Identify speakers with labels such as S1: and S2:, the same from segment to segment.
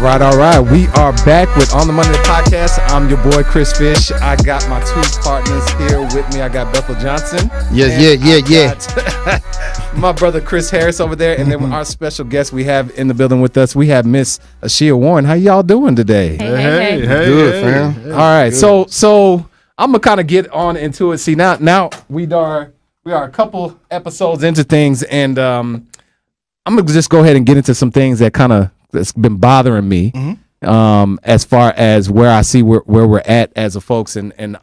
S1: All right. We are back with On the Money Podcast. I'm your boy, Chris Fish. I got my two partners here with me. I got Bethel Johnson.
S2: Yeah.
S1: My brother, Chris Harris over there. And then our special guest we have in the building with us, we have Miss Asheya Warren. How y'all doing today?
S3: Hey.
S2: Good, fam.
S1: All right. Good. So I'm going to kind of get on into it. See, now we are a couple episodes into things, and I'm going to just go ahead and get into some things that's been bothering me, as far as where I see where we're at as a folks. And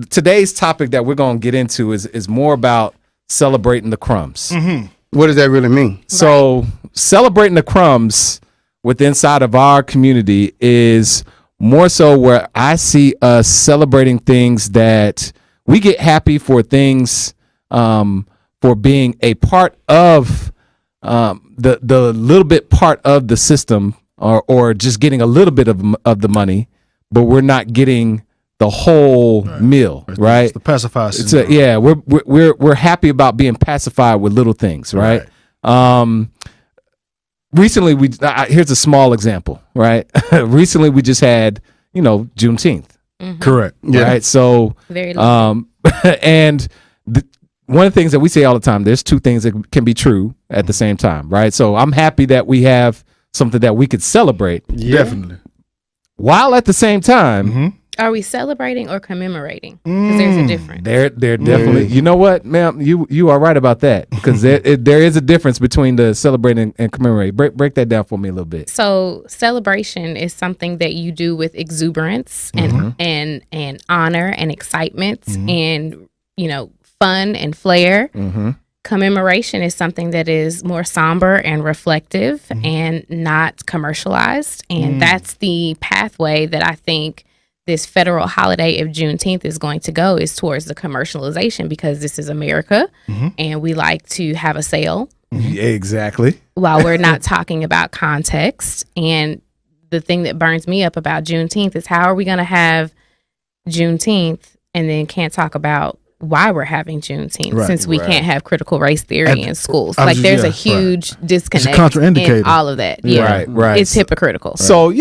S1: today's topic that we're going to get into is more about celebrating the crumbs.
S2: Mm-hmm. What does that really mean?
S1: So celebrating the crumbs inside of our community is more so where I see us celebrating things that we get happy for, things for being a part of the little bit part of the system, or just getting a little bit of the money, but we're not getting the whole meal, right? It's
S3: the pacifier.
S1: We're happy about being pacified with little things, right? Recently, here's a small example, right? Recently, we just had, Juneteenth.
S3: Mm-hmm. Correct.
S1: Yeah. Right. So, and one of the things that we say all the time, there's two things that can be true at the same time, right? So I'm happy that we have something that we could celebrate.
S3: Yeah. Definitely.
S1: While at the same time,
S4: are we celebrating or commemorating? Because there's a difference.
S1: There definitely. You know what, ma'am? You are right about that, because there is a difference between the celebrating and commemorating. Break that down for me a little bit.
S4: So celebration is something that you do with exuberance and honor and excitement and fun and flair. Commemoration is something that is more somber and reflective and not commercialized, and that's the pathway that I think this federal holiday of Juneteenth is going to go, is towards the commercialization, because this is America and we like to have a sale.
S1: Yeah, exactly.
S4: While we're not talking about context. And the thing that burns me up about Juneteenth is, how are we going to have Juneteenth and then can't talk about why we're having Juneteenth, since we can't have critical race theory in schools? Like, there's a huge disconnect in all of that. Yeah,
S1: right.
S4: It's hypocritical.
S1: Right. So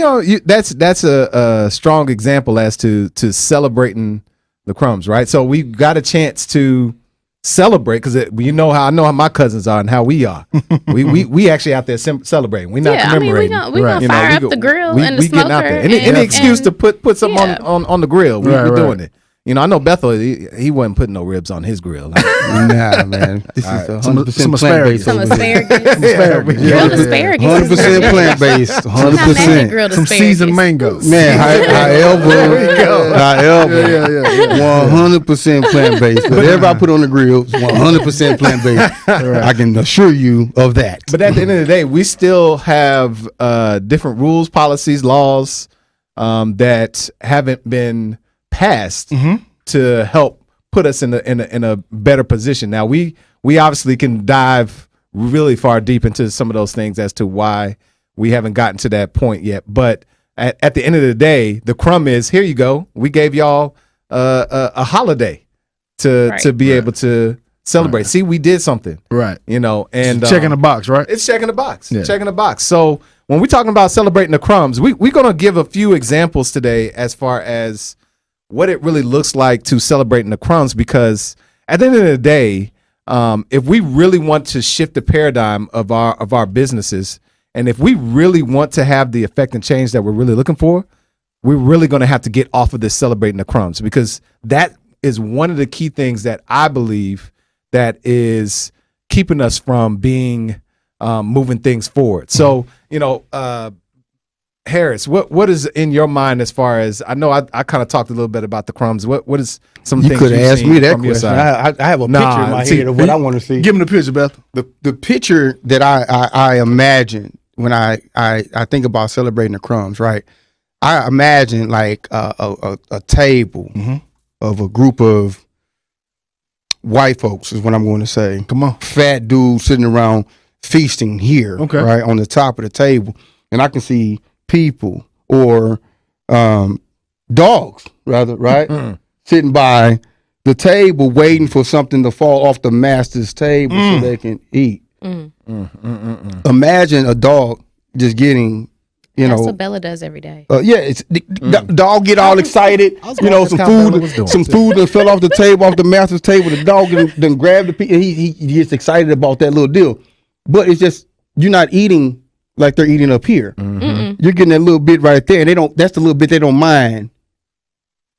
S1: that's a strong example as to celebrating the crumbs, right? So we got a chance to celebrate, because I know how my cousins are and how we are. we actually out there celebrating. We're not commemorating.
S4: We gonna fire up the grill and the smoker.
S1: Out there. Any excuse to put something on the grill. We're doing it. I know Bethel, he wasn't putting no ribs on his grill.
S2: Nah, man. This is 100%
S3: asparagus.
S4: Some asparagus. Grilled asparagus.
S2: 100% plant-based. 100%.
S3: Some seasoned mangoes.
S2: Man, however, 100% plant-based. Whatever I put on the grill is 100% plant-based. I can assure you of that.
S1: But at the end of the day, we still have different rules, policies, laws that haven't been passed to help put us in a better position. Now we obviously can dive really far deep into some of those things as to why we haven't gotten to that point yet. But at the end of the day, the crumb is, here you go. We gave y'all a holiday to be able to celebrate. Right. See, we did something.
S3: Right.
S1: And
S3: checking the box, right?
S1: It's checking the box. Yeah. Checking the box. So when we're talking about celebrating the crumbs, we're going to give a few examples today as far as what it really looks like to celebrating the crumbs, because at the end of the day, if we really want to shift the paradigm of our businesses, and if we really want to have the effect and change that we're really looking for, we're really going to have to get off of this celebrating the crumbs, because that is one of the key things that I believe that is keeping us from being moving things forward. So, Harris, what is in your mind as far as, I know I kind of talked a little bit about the crumbs. What is some things you
S2: could ask me that question? I have a picture in my head of what I want to see.
S3: Give me the picture, Beth.
S2: The picture that I imagine when I think about celebrating the crumbs, right? I imagine like a table of a group of white folks is what I'm going to say.
S3: Come on,
S2: fat dudes sitting around feasting here, right on the top of the table, and I can see people or dogs rather, right? Sitting by the table waiting for something to fall off the master's table so they can eat. Imagine a dog just getting You
S4: That's
S2: know,
S4: what Bella does every day.
S2: yeah, it's the dog get all excited. You know, some food that fell off the table, off the master's table. The dog then grabbed the piece. He gets excited about that little deal. But it's just you're not eating like they're eating up here. You're getting that little bit right there, and they don't. That's the little bit they don't mind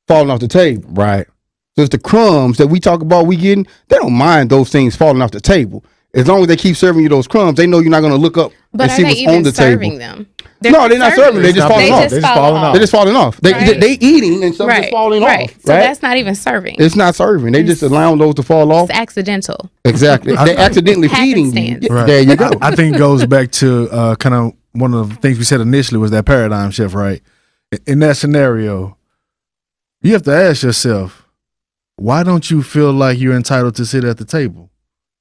S2: falling off the table.
S1: Right.
S2: So it's the crumbs that we talk about. We getting. They don't mind those things falling off the table. As long as they keep serving you those crumbs, they know you're not going to look up
S4: But
S2: and
S4: are
S2: see
S4: they
S2: what's
S4: even
S2: on the
S4: serving
S2: table.
S4: them?
S2: No, they're not serving. They just falling off.
S1: They just falling off.
S2: They're just falling off.
S4: Right.
S2: They eating and some just falling off.
S4: So that's not even serving.
S2: It's not serving. They just allowing those to fall off.
S4: It's accidental.
S2: Exactly. They accidentally feeding you.
S4: Happenstance.
S3: Right.
S2: There you go.
S3: I think it goes back to kind of one of the things we said initially was that paradigm shift, right? In that scenario, you have to ask yourself, why don't you feel like you're entitled to sit at the table?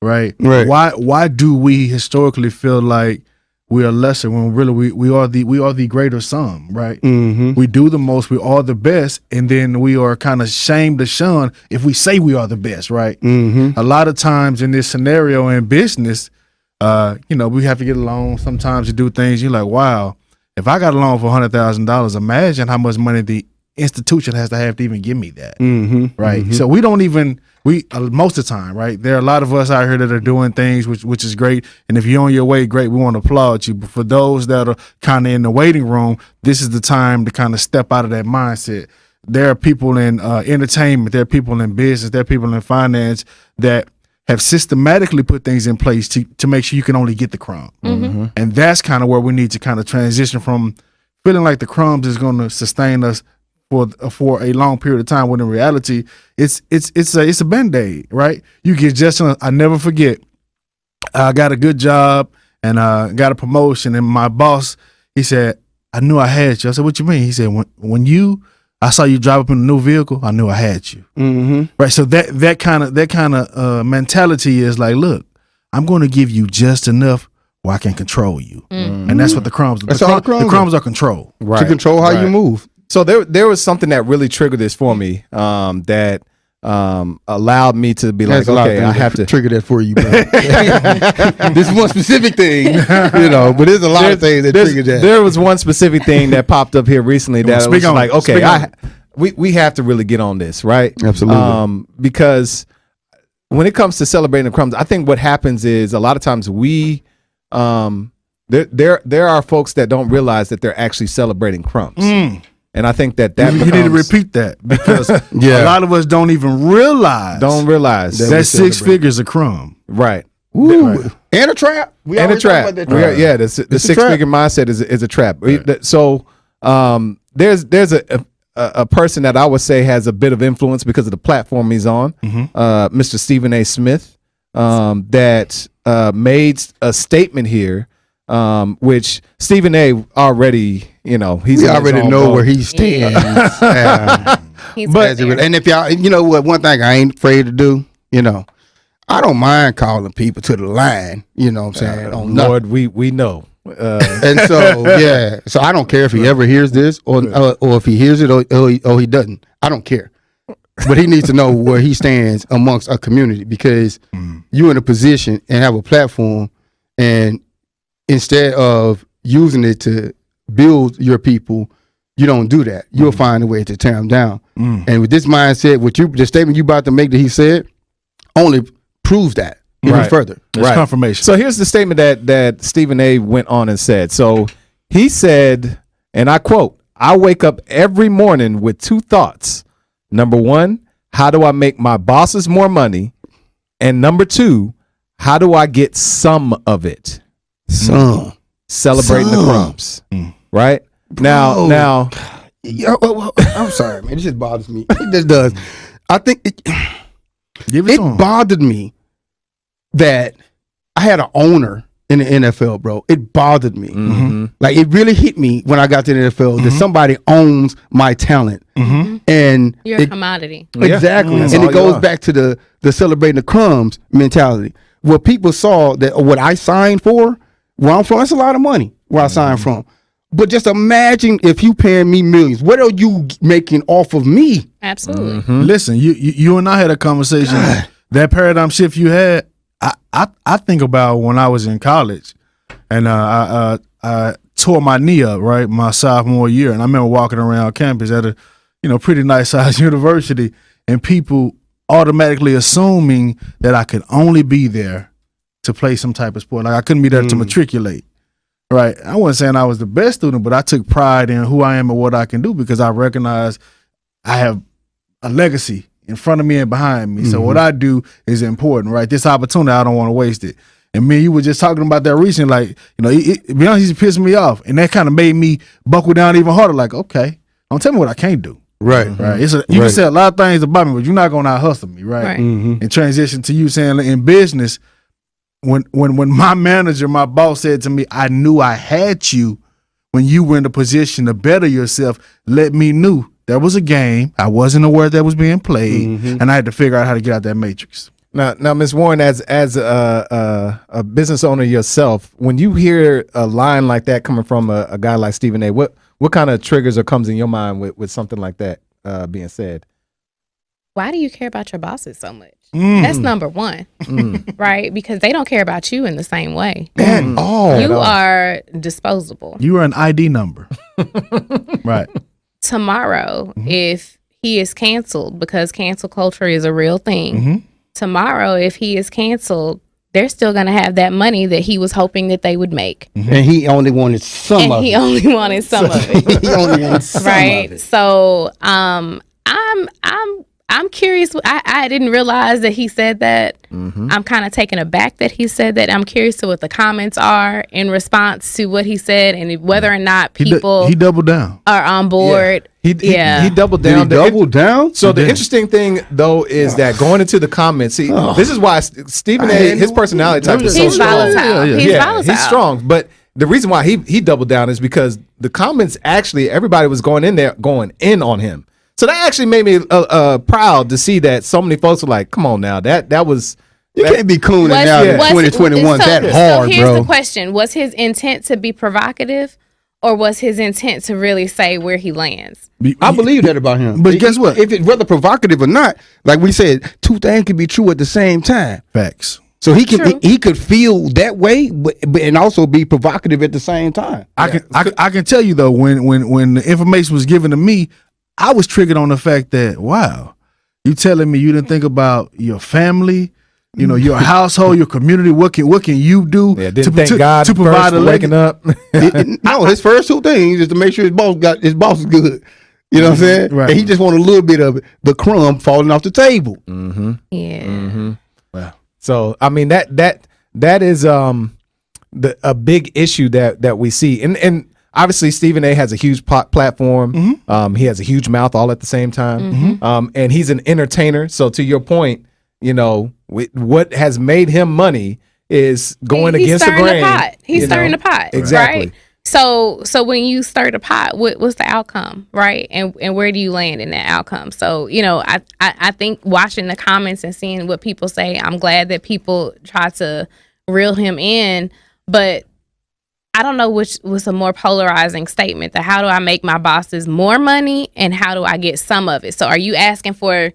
S3: Right? Why do we historically feel like we are lesser when really we are the greater sum, right? We do the most, we are the best, and then we are kind of shamed to shun if we say we are the best, right? A lot of times in this scenario in business, we have to get a loan sometimes to do things. You're like, wow, if I got a loan for $100,000, imagine how much money the institution has to even give me that, right? So we don't even most of the time, right? There are a lot of us out here that are doing things which is great, and if you're on your way, great. We want to applaud you. But for those that are kind of in the waiting room, this is the time to kind of step out of that mindset. There are people in entertainment, there are people in business, there are people in finance that have systematically put things in place to make sure you can only get the crumb, and that's kind of where we need to kind of transition from feeling like the crumbs is going to sustain us for a long period of time, when in reality it's a Band-Aid, right? You get just I never forget, I got a good job and got a promotion, and my boss, he said, I knew I had you. I said, what you mean? He said, when I saw you drive up in a new vehicle, I knew I had you. Right. So that kind of mentality is like, look, I'm going to give you just enough where I can control you, and that's what the crumbs. The crumbs are control,
S2: right? To control how you move.
S1: So there was something that really triggered this for me, that allowed me to be like, okay, I have to
S2: trigger that for you, bro. This is one specific thing, but there's a lot of things that trigger that.
S1: There was one specific thing that popped up here recently that was like, okay, we have to really get on this, right?
S2: Absolutely.
S1: Because when it comes to celebrating the crumbs, I think what happens is a lot of times there are folks that don't realize that they're actually celebrating crumbs. And I think that
S3: you need to repeat that, because a lot of us don't even realize that 6 figures a crumb.
S1: Right.
S2: Ooh. Right. And a trap.
S1: And a trap. The 6-figure mindset is a trap. Right. So there's a person that I would say has a bit of influence because of the platform he's on, Mr. Stephen A. Smith, that made a statement here, which Stephen A. already, we
S2: already know where he stands. And if y'all, what, one thing I ain't afraid to do, I don't mind calling people to the line. You know what I'm saying?
S1: Lord, we know.
S2: And so so I don't care if he ever hears this or if he hears it or he doesn't. I don't care. But he needs to know where he stands amongst a community, because you're in a position and have a platform, and instead of using it to build your people, you don't do that. You'll find a way to tear them down. And with this mindset, the statement you about to make that he said only proves that even further.
S3: It's confirmation.
S1: So here's the statement that Stephen A. went on and said. So he said, and I quote, "I wake up every morning with 2 thoughts. Number 1, how do I make my bosses more money? And number 2, how do I get some of it?" Celebrating the crumbs. Right?
S2: Bro.
S1: Now
S2: I'm sorry, man. It just bothers me. It just does. I think it bothered me that I had an owner in the NFL, bro. It bothered me. Like, it really hit me when I got to the NFL that somebody owns my talent. And
S4: you're a commodity.
S2: Exactly. And it goes back to the celebrating the crumbs mentality. Where people saw that what I signed for, where I'm from, that's a lot of money where I signed from. But just imagine if you paying me millions. What are you making off of me?
S4: Absolutely.
S3: Listen, you and I had a conversation. God. That paradigm shift you had, I think about when I was in college, and I tore my knee up, right, my sophomore year, and I remember walking around campus at a, pretty nice sized university, and people automatically assuming that I could only be there to play some type of sport. Like I couldn't be there to matriculate. Right. I wasn't saying I was the best student, but I took pride in who I am and what I can do because I recognize I have a legacy in front of me and behind me. So what I do is important, right? This opportunity, I don't want to waste it. And me, you were just talking about that recently, like, to be honest, he's pissing me off. And that kind of made me buckle down even harder. Like, okay, don't tell me what I can't do.
S2: Right.
S3: Right. You can say a lot of things about me, but you're not going to out-hustle me, right? And transition to you saying in business, when my manager, my boss said to me, I knew I had you when you were in a position to better yourself, let me know there was a game. I wasn't aware that was being played, and I had to figure out how to get out that matrix.
S1: Now, Ms. Warren, as a business owner yourself, when you hear a line like that coming from a guy like Stephen A., what kind of triggers or comes in your mind with something like that being said?
S4: Why do you care about your bosses so much? That's number one, right? Because they don't care about you in the same way.
S2: At all.
S4: You are disposable.
S3: You are an ID number. Right.
S4: Tomorrow, if he is canceled, because cancel culture is a real thing, tomorrow, if he is canceled, they're still going to have that money that he was hoping that they would make.
S2: And he only wanted some of it.
S4: He only wanted some of it.
S2: He only wanted some of it.
S4: So I'm curious. I didn't realize that he said that. I'm kind of taken aback that he said that. I'm curious to what the comments are in response to what he said and whether or not people
S3: he doubled down
S4: are on board.
S1: He doubled down.
S2: Did he double down?
S1: So the interesting thing, though, is that going into the comments, this is why Stephen A., his personality type is so
S4: He's
S1: strong.
S4: volatile. He's volatile.
S1: He's strong. But the reason why he doubled down is because the comments, actually, everybody was going in on him. So that actually made me proud to see that so many folks were like, come on now, that was...
S2: You can't be cooning now in 2021 that hard,
S4: so here's
S2: bro.
S4: the question. Was his intent to be provocative, or was his intent to really say where he lands?
S2: I believe that about him.
S3: But guess what?
S2: If it's whether provocative or not, like we said, two things can be true at the same time.
S3: Facts.
S2: So he could feel that way, but and also be provocative at the same time.
S3: I can tell you though, when the information was given to me, I was triggered on the fact that, wow, you telling me you didn't think about your family, your household, your community. What can you do
S1: thank God
S3: to provide a
S1: waking up?
S2: No, his first two things is to make sure his boss is good. You know what I'm saying?
S3: Right.
S2: And he just want a little bit of it, the crumb falling off the table.
S4: Yeah.
S1: Wow. So I mean that is a big issue that we see, and obviously Stephen A. has a huge platform. He has a huge mouth all at the same time, and he's an entertainer. So to your point, what has made him money is going against the grain.
S4: He's stirring the pot.
S1: Exactly.
S4: Right? So when you stir the pot, what's the outcome, right? And where do you land in that outcome? So, I think watching the comments and seeing what people say, I'm glad that people try to reel him in, but I don't know which was a more polarizing statement. The how do I make my bosses more money and how do I get some of it? So are you asking for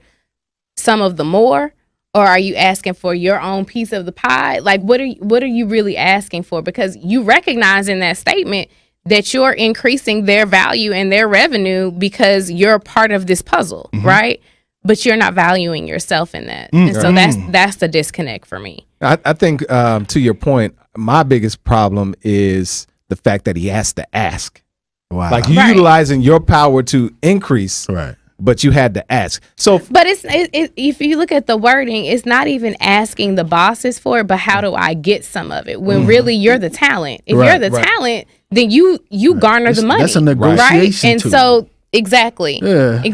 S4: some of the more? Or are you asking for your own piece of the pie? Like, what are you really asking for? Because you recognize in that statement that you're increasing their value and their revenue because you're a part of this puzzle, right? But you're not valuing yourself in that. And so that's the disconnect for me.
S1: I think to your point, my biggest problem is the fact that he has to ask.
S3: Wow.
S1: Like you utilizing your power to increase.
S3: Right.
S1: But you had to ask. So,
S4: but it's if you look at the wording, it's not even asking the bosses for it, but how do I get some of it? When really you're the talent. If you're the talent, then you garner the money.
S3: That's a negotiation,
S4: right? And so exactly,
S2: Unless he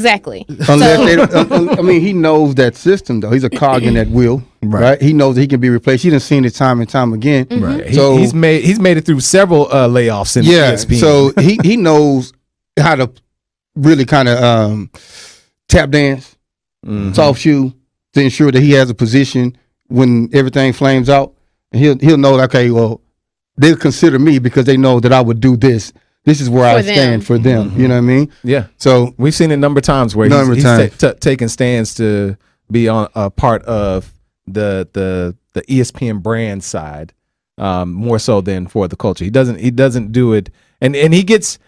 S2: knows that system though. He's a cog in that wheel, right? He knows that he can be replaced. He done seen it time and time again.
S1: Right.
S2: So
S1: he's made it through several layoffs in ESPN.
S2: So he knows how to really kind of tap dance, soft shoe to ensure that he has a position when everything flames out. And he'll know, okay, well, they'll consider me because they know that I would do this. This is where I stand for them. You know what I mean?
S1: Yeah.
S2: So
S1: we've seen a number of times where he's taking stands to be on a part of the ESPN brand side, more so than for the culture. He doesn't do it and he gets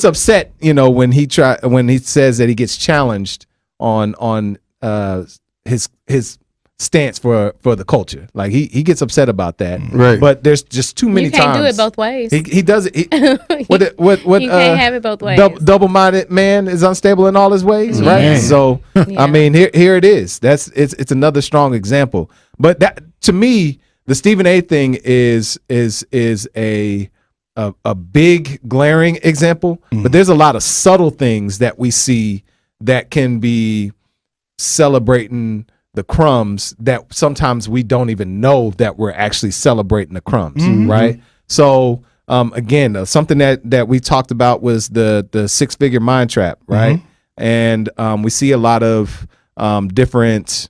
S1: upset, when he says that he gets challenged on his stance for the culture. Like he gets upset about that.
S2: Right.
S1: But there's just too many
S4: You can't
S1: times.
S4: do it both ways.
S1: He does it.
S4: You can't have it both ways.
S1: Double-minded man is unstable in all his ways, right?
S3: Man.
S1: So
S4: Yeah.
S1: I mean, here it is. It's another strong example. But that, to me, the Stephen A. thing is a big glaring example. But there's a lot of subtle things that we see that can be celebrating the crumbs that sometimes we don't even know that we're actually celebrating the crumbs, right? So again, something that we talked about was the 6-figure mind trap, right? And we see a lot of different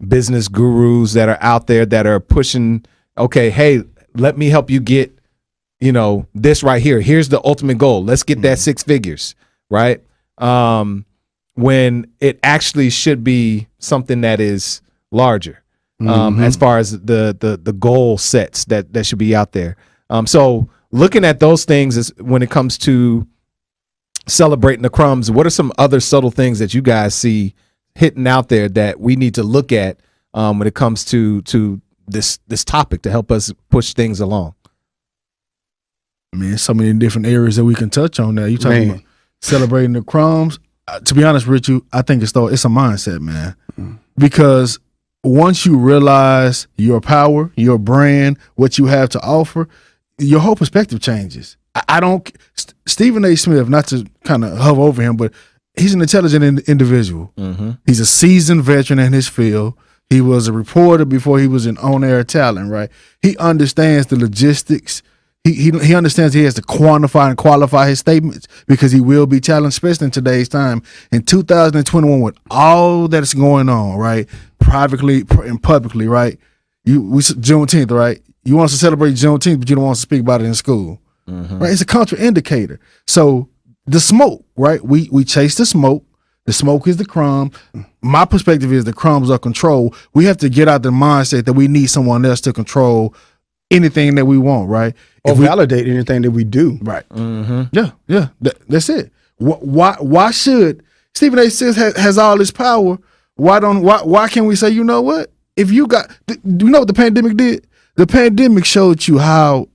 S1: business gurus that are out there that are pushing, okay, hey, let me help you get, this right here. Here's the ultimate goal. Let's get that 6 figures, right? When it actually should be something that is larger, as far as the goal sets that should be out there. So looking at those things is when it comes to celebrating the crumbs, what are some other subtle things that you guys see hitting out there that we need to look at when it comes to this topic to help us push things along?
S3: I mean, so many different areas that we can touch on there. You talking about celebrating the crumbs. To be honest with you, I think it's a mindset, man. Because once you realize your power, your brand, what you have to offer, your whole perspective changes. I don't. Stephen A. Smith, not to kind of hover over him, but he's an intelligent individual. He's a seasoned veteran in his field. He was a reporter before he was an on-air talent, right? He understands the logistics. He understands he has to quantify and qualify his statements because he will be challenged, especially in today's time. In 2021, with all that's going on, right, privately and publicly, right, Juneteenth, right? You want us to celebrate Juneteenth, but you don't want us to speak about it in school, right? It's a contraindicator. So the smoke, right? We chase the smoke. The smoke is the crumb. My perspective is the crumbs are control. We have to get out the mindset that we need someone else to control anything that we want, right?
S2: Or validate anything that we do.
S3: Right. Yeah. That's it. Why should Stephen A. Smith has all this power? Why can't we say, you know what? If you got, do you know what the pandemic did? The pandemic showed you how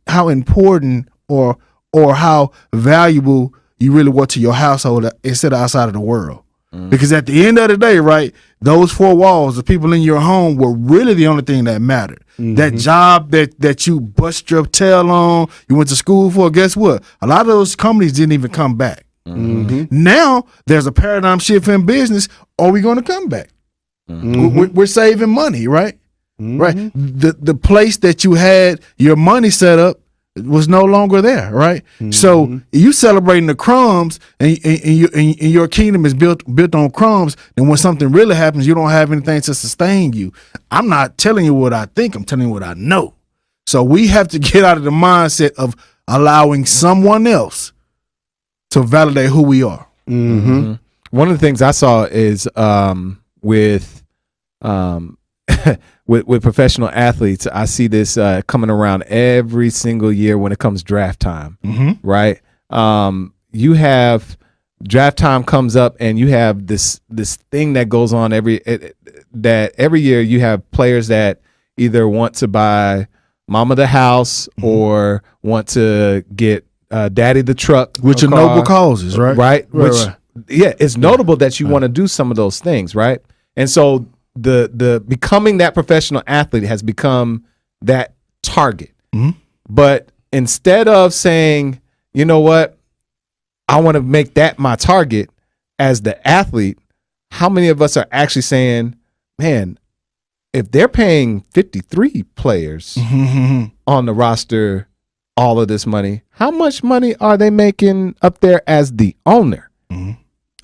S3: important or how valuable you really were to your household instead of outside of the world. Because at the end of the day, right, those 4 walls, the people in your home were really the only thing that mattered. That job that you bust your tail on, you went to school for, guess what? A lot of those companies didn't even come back. Now there's a paradigm shift in business. Are we going to come back? We're saving money, right? Right. The place that you had your money set up was no longer there, right? So you celebrating the crumbs, and your kingdom is built on crumbs. And when something really happens, you don't have anything to sustain you. I'm not telling you what I think. I'm telling you what I know. So we have to get out of the mindset of allowing someone else to validate who we are.
S1: One of the things I saw is with professional athletes, I see this coming around every single year when it comes draft time, right? You have draft time comes up, and you have this thing that goes on every year. You have players that either want to buy mama the house or want to get daddy the truck,
S3: Which are noble causes, right?
S1: Right. Yeah, it's notable that you want to do some of those things, right? And so the becoming that professional athlete has become that target. But instead of saying, you know what, I want to make that my target as the athlete, how many of us are actually saying, man, if they're paying 53 players on the roster all of this money, how much money are they making up there as the owner?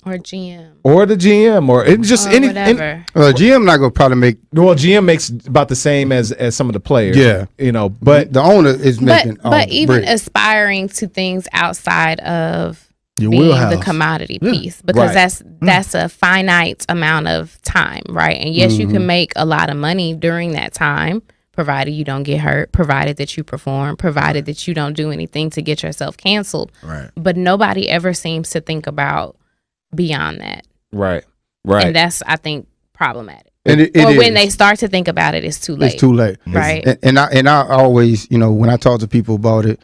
S4: Or GM.
S1: Or the GM, or it just
S4: Or
S1: anything.
S4: whatever.
S2: GM not gonna probably make.
S1: Well, GM makes about the same as some of the players.
S2: Yeah.
S1: But
S2: The owner is making.
S4: But even
S2: bread.
S4: aspiring to things outside of
S3: Your
S4: being
S3: wheelhouse.
S4: the commodity piece, because that's a finite amount of time, right? And yes, you can make a lot of money during that time provided you don't get hurt, provided that you perform, provided that you don't do anything to get yourself canceled.
S3: Right.
S4: But nobody ever seems to think about beyond that.
S1: Right. Right.
S4: And that's, I think, problematic.
S2: And
S4: or when they start to think about it, it's too late.
S2: It's too late.
S4: Right.
S2: And I always, when I talk to people about it,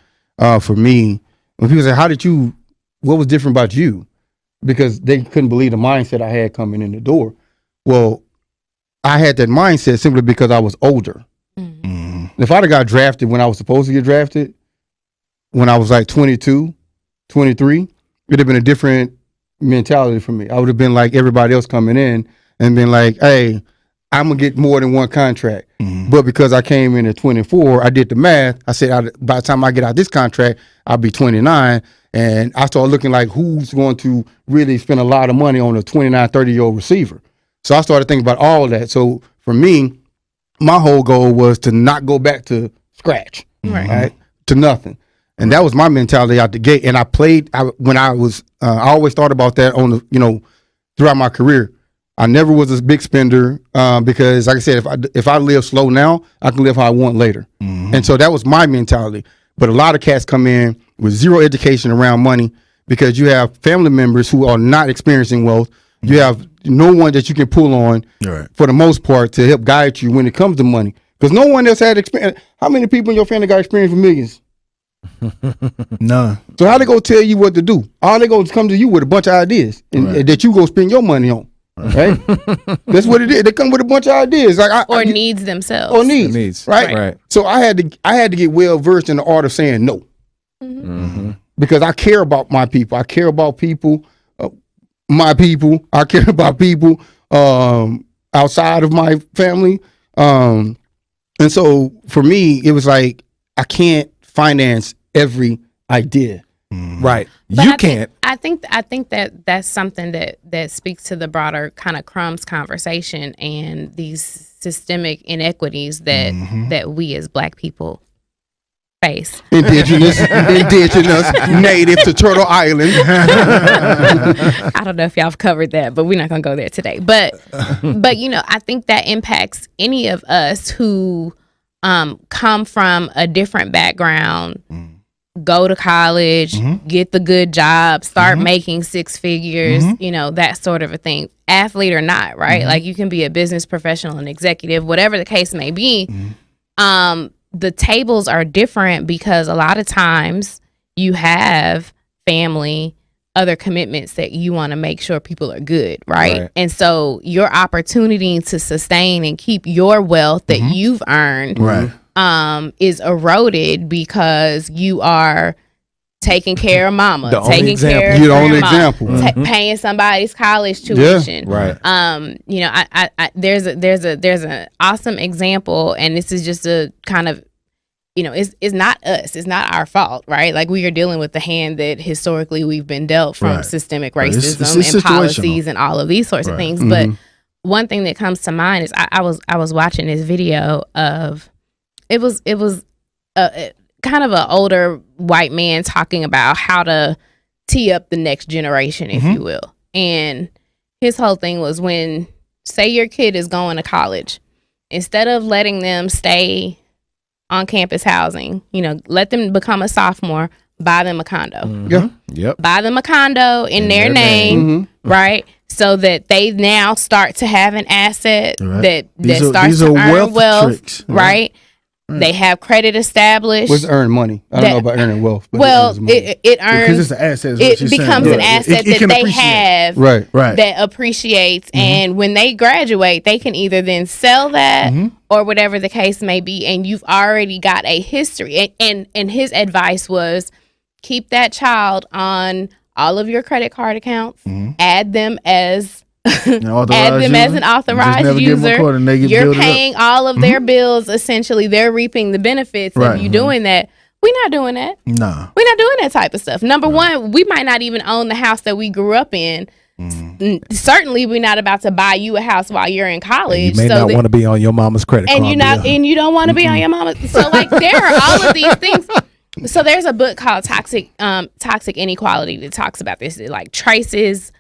S2: for me, when people say, what was different about you? Because they couldn't believe the mindset I had coming in the door. Well, I had that mindset simply because I was older.
S3: Mm-hmm.
S2: If I'd have got drafted when I was supposed to get drafted, when I was like 22, 23, it would have been a different mentality for me. I would have been like everybody else coming in and been like, hey, I'm going to get more than one contract.
S3: Mm-hmm.
S2: But because I came in at 24, I did the math. I said, by the time I get out this contract, I'll be 29. And I started looking like who's going to really spend a lot of money on a 29, 30-year-old receiver. So I started thinking about all of that. So for me, my whole goal was to not go back to scratch, right? To nothing. And that was my mentality out the gate. And I always thought about that throughout my career. I never was a big spender because, like I said, if I live slow now, I can live how I want later.
S3: Mm-hmm.
S2: And so that was my mentality. But a lot of cats come in with zero education around money because you have family members who are not experiencing wealth. You have no one that you can pull on for the most part to help guide you when it comes to money. Because no one else had experience. How many people in your family got experience with millions?
S3: None.
S2: So how they go tell you what to do? All they go come to you with a bunch of ideas and that you go spend your money on. Right? That's what it is. They come with a bunch of ideas. Like
S4: needs themselves.
S2: Or needs. Right? So I had to get well versed in the art of saying no.
S1: Mm-hmm.
S2: Because I care about my people. I care about people. My people. I care about people outside of my family. And so for me, it was like I can't finance every idea.
S1: Right.
S4: But
S1: you can't.
S4: I think that that's something that speaks to the broader kind of Crumbs conversation and these systemic inequities that we as Black people face.
S2: Indigenous, native to Turtle Island.
S4: I don't know if y'all have covered that, but we're not gonna go there today. But I think that impacts any of us who come from a different background. Go to college, get the good job, start making six figures, that sort of a thing. Athlete or not, right? Like you can be a business professional, an executive, whatever the case may be. The tables are different because a lot of times you have family, other commitments that you want to make sure people are good, right? And so your opportunity to sustain and keep your wealth that you've earned is eroded because you are taking care of mama, taking care of
S2: you're the only
S4: grandma,
S2: example.
S4: paying somebody's college tuition.
S1: Right.
S4: I there's an awesome example, and this is just a kind of, it's not us, it's not our fault, right? Like we are dealing with the hand that historically we've been dealt from systemic racism
S3: it's
S4: and policies and all of these sorts of things. But one thing that comes to mind is I was watching this video of it was kind of an older white man talking about how to tee up the next generation, if you will. And his whole thing was, when, say your kid is going to college, instead of letting them stay on campus housing, let them become a sophomore, buy them a condo.
S1: Yep.
S4: Buy them a condo in their name, right? So that they now start to have an asset that starts to earn wealth,
S3: tricks,
S4: right? They have credit established.
S2: What's earn money? I don't know about earning wealth. But
S4: it earns.
S3: Because it's an asset.
S4: It becomes an asset that they have that appreciates. And when they graduate, they can either then sell that or whatever the case may be. And you've already got a history. And his advice was, keep that child on all of your credit card accounts, add them as an authorized user. You're paying all of their bills. Essentially, they're reaping the benefits of you doing that. We're not doing that.
S3: No,
S4: we're not doing that type of stuff. Number one, we might not even own the house that we grew up in. Certainly, we're not about to buy you a house while you're in college.
S1: And you may not want to be on your mama's credit card.
S4: And you don't want to be on your mama's. So, like, there are all of these things. So there's a book called Toxic Inequality that talks about this. It like traces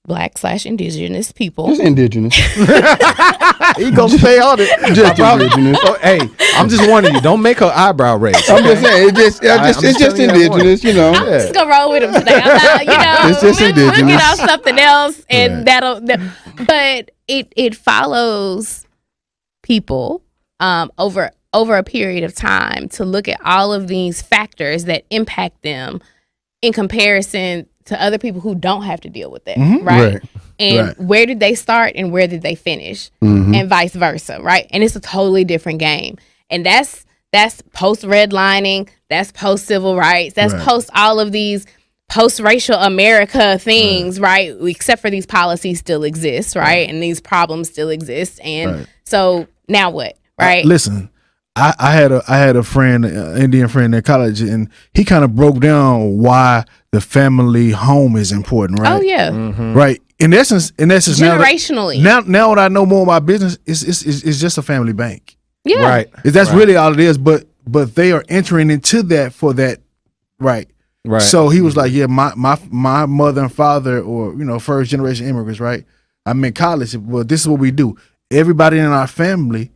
S4: Black/indigenous people.
S2: Just indigenous.
S1: He gonna say all this.
S2: Just indigenous.
S1: Oh, hey, I'm just warning you. Don't make her eyebrow raise.
S2: I'm just saying, it's
S1: I'm
S2: just
S1: telling you that
S2: indigenous, you know.
S4: I'm just gonna roll with them today. I'm not,
S2: It's just
S4: we'll get
S2: indigenous.
S4: off something else, and but it follows people over a period of time to look at all of these factors that impact them in comparison to other people who don't have to deal with that, right? And where did they start and where did they finish, and vice versa, right? And it's a totally different game, and that's post redlining, that's post civil rights, that's post all of these post racial America things, right? Except for these policies still exist, right? And these problems still exist, and so now what, right?
S3: Listen. I had a friend, Indian friend in college, and he kind of broke down why the family home is important, right?
S4: Oh yeah,
S3: Right. In essence,
S4: generationally.
S3: Now when I know more about business, it's just a family bank.
S4: Yeah,
S1: Right.
S3: That's really all it is. But they are entering into that for that, right?
S1: Right.
S3: So he was like, yeah, my mother and father, or first generation immigrants, right? I'm in college. Well, this is what we do. Everybody in our family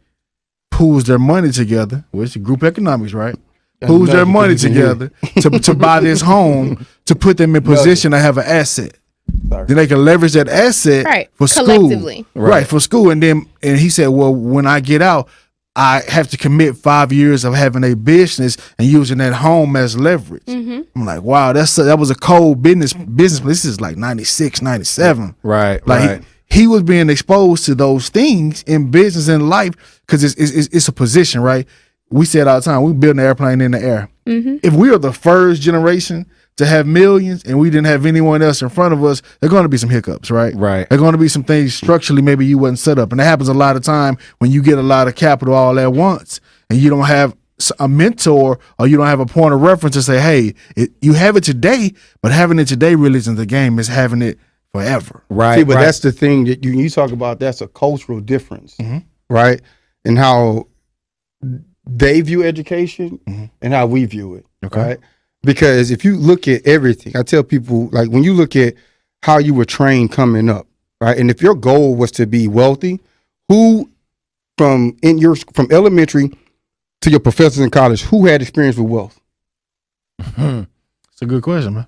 S3: pools their money together, which group economics, right? Pools their money together to buy this home, to put them in position to have an asset. Then they can leverage that asset for
S4: collectively.
S3: school. Right, for school. And he said, well, when I get out, I have to commit 5 years of having a business and using that home as leverage. I'm like, wow, that was a cold business. This is like 96, 97.
S1: Right.
S3: Like
S1: right.
S3: He was being exposed to those things in business and life because it's a position, right? We say it all the time. We build an airplane in the air. If we are the first generation to have millions and we didn't have anyone else in front of us, there are going to be some hiccups, right?
S1: Right.
S3: There are going to be some things structurally maybe you wasn't set up. And that happens a lot of time when you get a lot of capital all at once and you don't have a mentor or you don't have a point of reference to say, hey, you have it today, but having it today really isn't the game. It's having it forever.
S1: Right.
S2: See, but
S1: right.
S2: that's the thing that you talk about. That's a cultural difference, right? And how they view education and how we view it, right? Because if you look at everything, I tell people, like when you look at how you were trained coming up, right? And if your goal was to be wealthy, who from elementary to your professors in college, who had experience with wealth?
S3: It's a good question, man.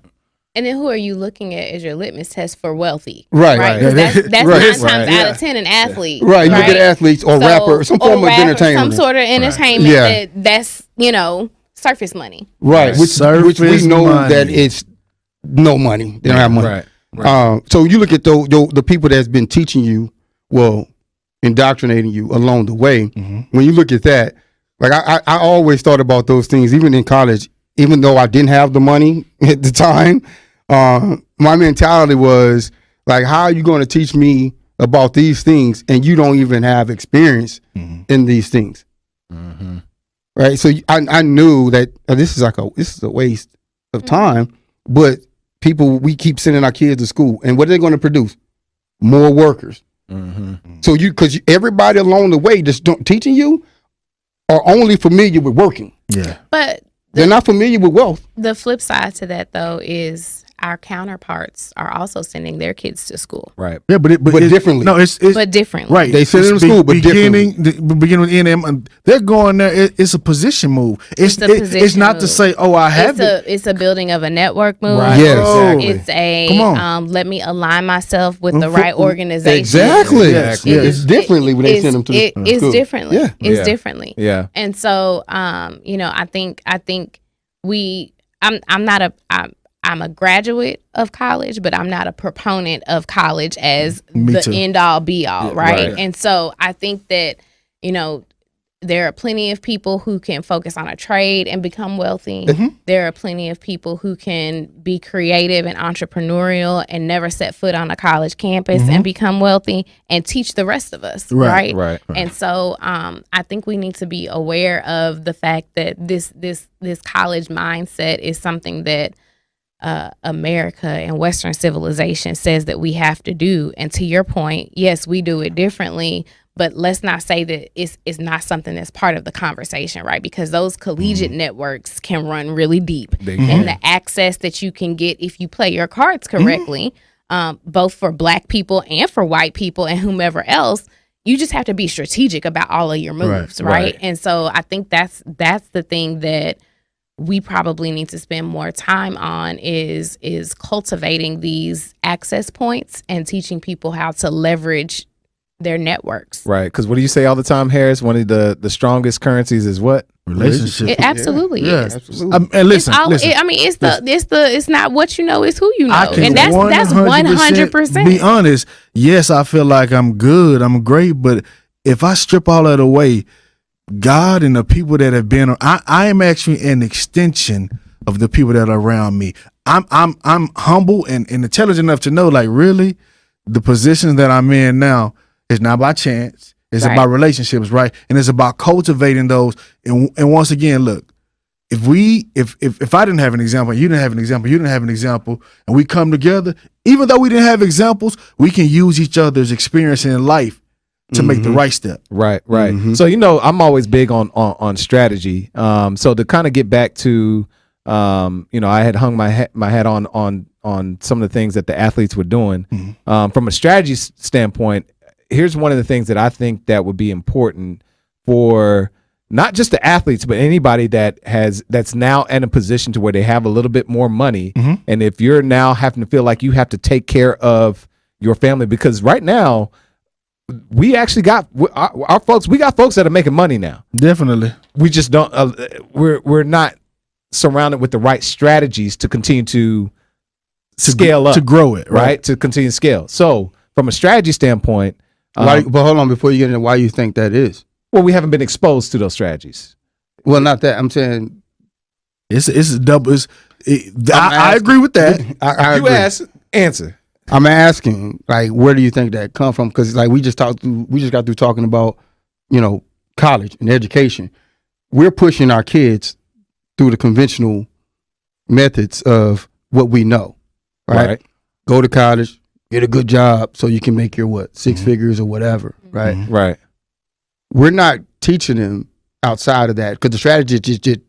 S4: And then who are you looking at as your litmus test for wealthy?
S2: Right.
S4: Right. 'Cause that's 9 times out of 10 an athlete.
S2: Right. You look at athletes or rapper, some form of entertainment.
S4: Some sort of entertainment
S2: Yeah.
S4: that's, surface money.
S2: Right. Which we know
S3: money.
S2: that it's no money. They don't have money.
S1: Right.
S2: So you look at the people that's been teaching you, indoctrinating you along the way. When you look at that, like I always thought about those things, even in college, even though I didn't have the money at the time. My mentality was like, how are you going to teach me about these things and you don't even have experience in these things? Right. So I knew that this is a waste of time, but we keep sending our kids to school, and what are they going to produce? More workers. So because everybody along the way just teaching you are only familiar with working.
S3: Yeah.
S4: But
S2: they're not familiar with wealth.
S4: The flip side to that, though, is our counterparts are also sending their kids to school.
S1: Right.
S3: Yeah, but
S2: differently.
S3: No, it's
S4: but differently.
S3: Right.
S2: They send them to school, but
S3: beginning with NM, they're going there. It's a position move. It's not to say, I have it.
S4: It's a building of a network move.
S1: Right.
S2: Yes.
S4: It's a
S3: Come on.
S4: let me align myself with the right organization.
S2: Exactly.
S3: Yes.
S2: It's differently when they send them to the
S4: It's
S2: school.
S4: differently.
S2: Yeah.
S4: It's differently.
S1: Yeah.
S4: And so, I think I'm a graduate of college, but I'm not a proponent of college as
S3: Me
S4: the
S3: too.
S4: end all be all, right?
S1: right.
S4: And so I think that, there are plenty of people who can focus on a trade and become wealthy. There are plenty of people who can be creative and entrepreneurial and never set foot on a college campus and become wealthy and teach the rest of us, right?
S1: Right.
S4: And so I think we need to be aware of the fact that this college mindset is something that America and Western civilization says that we have to do. And to your point, yes, we do it differently, but let's not say that it's not something that's part of the conversation, right? Because those collegiate networks can run really deep. And the access that you can get if you play your cards correctly both for Black people and for white people and whomever else. You just have to be strategic about all of your moves, right? And so I think that's the thing that we probably need to spend more time on is cultivating these access points and teaching people how to leverage their networks.
S1: Right. Because what do you say all the time, Harris? One of the strongest currencies is what?
S3: Relationship.
S4: It absolutely is.
S2: Absolutely.
S3: And listen, listen.
S4: I mean, it's not what you know, it's who you know,
S3: I can
S4: and that's 100%.
S3: be honest. Yes, I feel like I'm good, I'm great, but if I strip all that away, God and the people that have been, I am actually an extension of the people that are around me. I'm humble and intelligent enough to know, like, really, the positions that I'm in now is not by chance. It's about relationships, right? And it's about cultivating those. And once again, look, if I didn't have an example, you didn't have an example, you didn't have an example, and we come together, even though we didn't have examples, we can use each other's experience in life to make the right step.
S1: Right. So, I'm always big on strategy. So to kind of get back to, I had hung my hat on some of the things that the athletes were doing. From a strategy standpoint, here's one of the things that I think that would be important for not just the athletes, but anybody that's now in a position to where they have a little bit more money. And if you're now having to feel like you have to take care of your family, because right now we actually got our folks, we got folks that are making money now.
S3: Definitely.
S1: We just don't, we're not surrounded with the right strategies to continue to scale up,
S3: to grow it,
S1: right? To continue to scale. So from a strategy standpoint,
S2: but hold on, before you get into why you think that is.
S1: Well, we haven't been exposed to those strategies.
S2: Well, not that. I'm saying
S3: it's a double. I agree with that.
S2: I
S1: you
S2: agree.
S1: ask, answer.
S2: I'm asking, like, where do you think that come from? Because, like, we just got through talking about, college and education. We're pushing our kids through the conventional methods of what we know, right? Go to college, get a good job so you can make your six figures or whatever, right?
S1: Right.
S2: We're not teaching them outside of that, because the strategy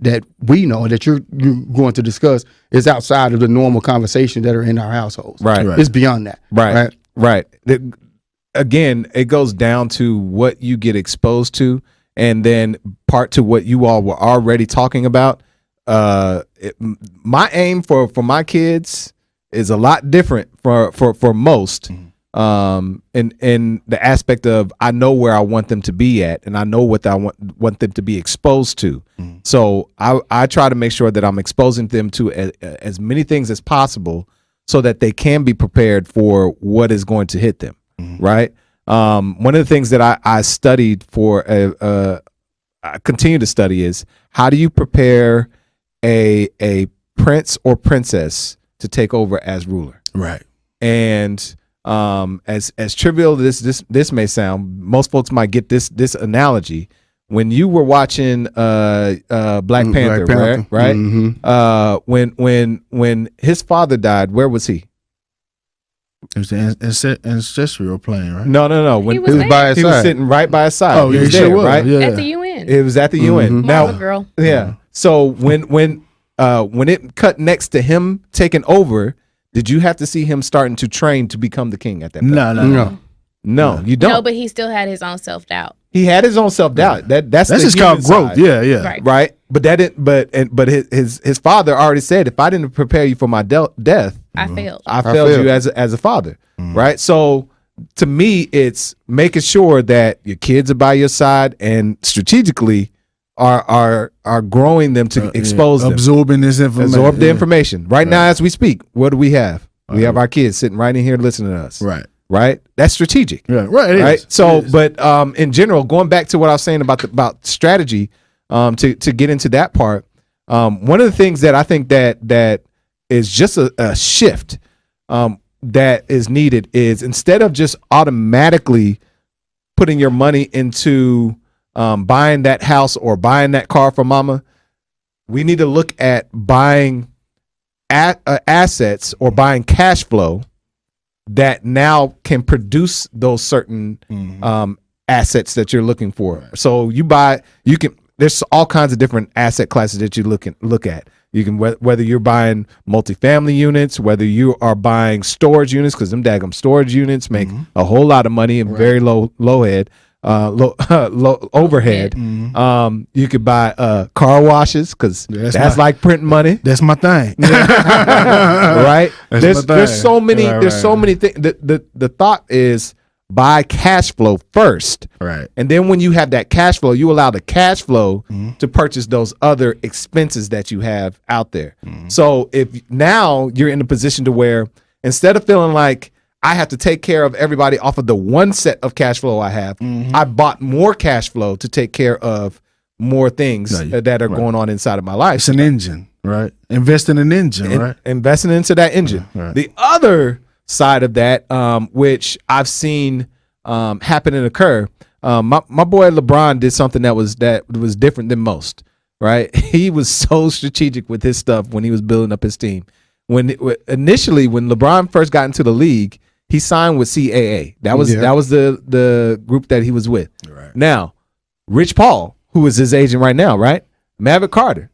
S2: that we know that you're going to discuss is outside of the normal conversations that are in our households.
S1: Right.
S2: It's beyond that.
S1: Right. Again, it goes down to what you get exposed to, and then part to what you all were already talking about. My aim for my kids is a lot different for most. In the aspect of, I know where I want them to be at, and I know what I want them to be exposed to. So I try to make sure that I'm exposing them to as many things as possible, so that they can be prepared for what is going to hit them. Right. One of the things that I studied for, I continue to study, is how do you prepare a prince or princess to take over as ruler.
S3: Right.
S1: And as trivial this may sound, most folks might get this analogy. When you were watching Black Panther, right? When his father died, where was he?
S3: It was the ancestral plane, right?
S1: No. When
S4: He was
S2: by his
S1: he
S2: side.
S1: was sitting right by his side.
S3: Oh,
S1: he
S3: yeah,
S1: was
S3: he sure
S1: there,
S3: was.
S1: right?
S3: Yeah.
S4: At the UN.
S1: It was at the UN. Now,
S4: Marva girl.
S1: yeah. So when it cut next to him taking over, did you have to see him starting to train to become the king at that point?
S3: No.
S1: You don't.
S4: No, but he still had his own self-doubt.
S1: He had his own self-doubt. That's
S3: just
S1: human
S3: called growth.
S1: side.
S3: Yeah.
S1: Right. But that didn't. But his father already said, if I didn't prepare you for my death,
S4: I failed.
S1: I failed you as a father. Right. So to me, it's making sure that your kids are by your side, and strategically are growing them to expose them,
S3: absorbing this information.
S1: absorb the information. Right now, as we speak, what do we have? We have our kids sitting right in here listening to us. Right. That's strategic.
S3: Yeah. Right.
S1: Right. So, but in general, going back to what I was saying about strategy, to get into that part, one of the things that I think that is just a shift that is needed is, instead of just automatically putting your money into buying that house or buying that car for mama, we need to look at buying assets or buying cash flow that now can produce those certain assets that you're looking for. So you can, there's all kinds of different asset classes that you look at. You can whether you're buying multifamily units, whether you are buying storage units, because them daggum storage units make a whole lot of money and very low overhead. You could buy car washes, because that's like printing money.
S3: That's my thing.
S1: Right? There's so many things. The thought is buy cash flow first.
S3: Right.
S1: And then when you have that cash flow, you allow the cash flow to purchase those other expenses that you have out there. So if now you're in a position to where instead of feeling like I have to take care of everybody off of the one set of cash flow I have, I bought more cash flow to take care of more things that are going on inside of my life.
S3: It's an engine, right? Invest in an engine, right?
S1: Investing into that engine.
S3: Right.
S1: The other side of that, which I've seen happen and occur, my boy LeBron did something that was different than most. Right, he was so strategic with his stuff when he was building up his team. Initially, when LeBron first got into the league, he signed with CAA. That was the group that he was with.
S3: Right.
S1: Now, Rich Paul, who is his agent right now, right? Maverick Carter.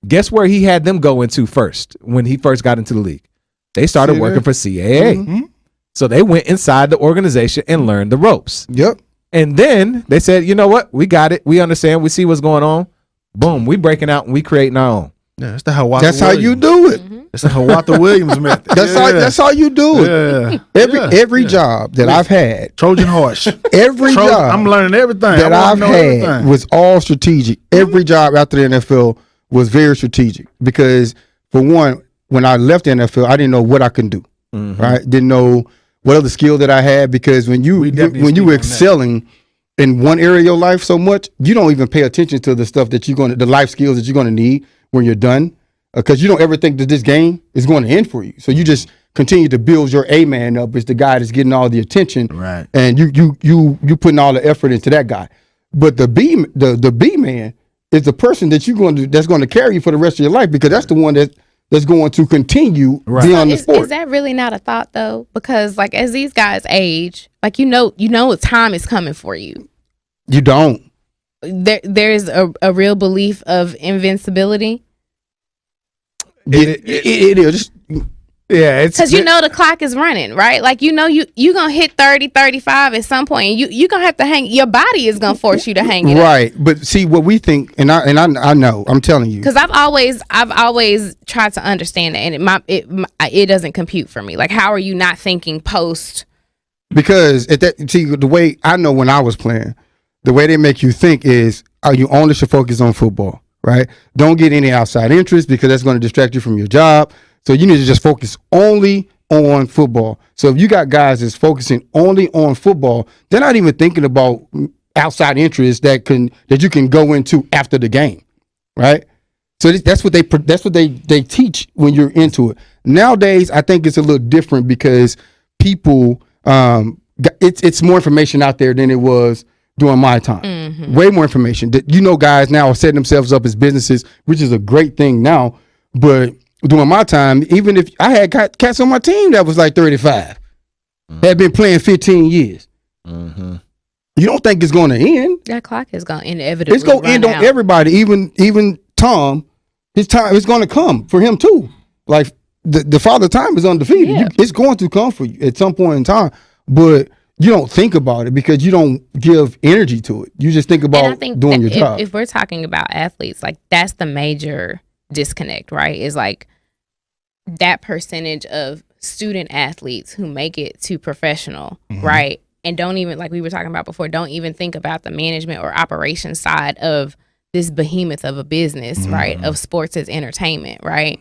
S1: Guess where he had them go into first when he first got into the league? They started working for CAA. So they went inside the organization and learned the ropes.
S2: Yep.
S1: And then they said, you know what? We got it. We understand. We see what's going on. Boom. We breaking out and we creating our own.
S3: Yeah, that's the Hawata
S2: That's how you do it.
S3: It's the Hawata Williams method.
S2: That's how you do it.
S3: Yeah.
S2: Every job that I've had,
S3: Trojan horse.
S2: every job
S3: I'm learning everything
S2: that I've had
S3: everything.
S2: was all strategic. Every job after the NFL was very strategic because, for one, when I left the NFL, I didn't know what I could do. Right? Didn't know what other skill that I had, because when you were excelling in one area of your life so much, you don't even pay attention to the stuff that the life skills that you're going to need when you're done, because you don't ever think that this game is going to end for you. So you just continue to build your A man up as the guy that's getting all the attention,
S3: right?
S2: And you putting all the effort into that guy. But the B man is the person that that's going to carry you for the rest of your life, because that's the one that's going to continue beyond the sport.
S4: Is that really not a thought though? Because like as these guys age, like you know time is coming for you.
S2: You don't.
S4: There's a real belief of invincibility.
S2: It is.
S1: Yeah, it's
S4: because the clock is running, right? Like you gonna hit 30, 35 at some point. You gonna have to hang. Your body is gonna force you to hang it
S2: right. But see what we think, and I know. I'm telling you,
S4: because I've always tried to understand it, and it doesn't compute for me. Like, how are you not thinking post?
S2: Because the way I know when I was playing, the way they make you think is, you only should focus on football, right? Don't get any outside interest, because that's going to distract you from your job. So you need to just focus only on football. So if you got guys that's focusing only on football, they're not even thinking about outside interests that you can go into after the game, right? So that's what they teach when you're into it. Nowadays, I think it's a little different, because people, it's more information out there than it was during my time. Way more information. Guys now are setting themselves up as businesses, which is a great thing now. But during my time, even if I had cats on my team that was like 35, had been playing 15 years. You don't think it's going to end?
S4: That clock is going to inevitably
S2: It's going to end on everybody. Even Tom, his time is going to come for him too. Like the father time is undefeated.
S4: Yeah.
S2: It's going to come for you at some point in time, but you don't think about it because you don't give energy to it. You just think about doing your job.
S4: If we're talking about athletes, like that's the major disconnect, right? Is like that percentage of student athletes who make it to professional, right? And don't even, like we were talking about before, don't even think about the management or operations side of this behemoth of a business, right? Of sports as entertainment, right?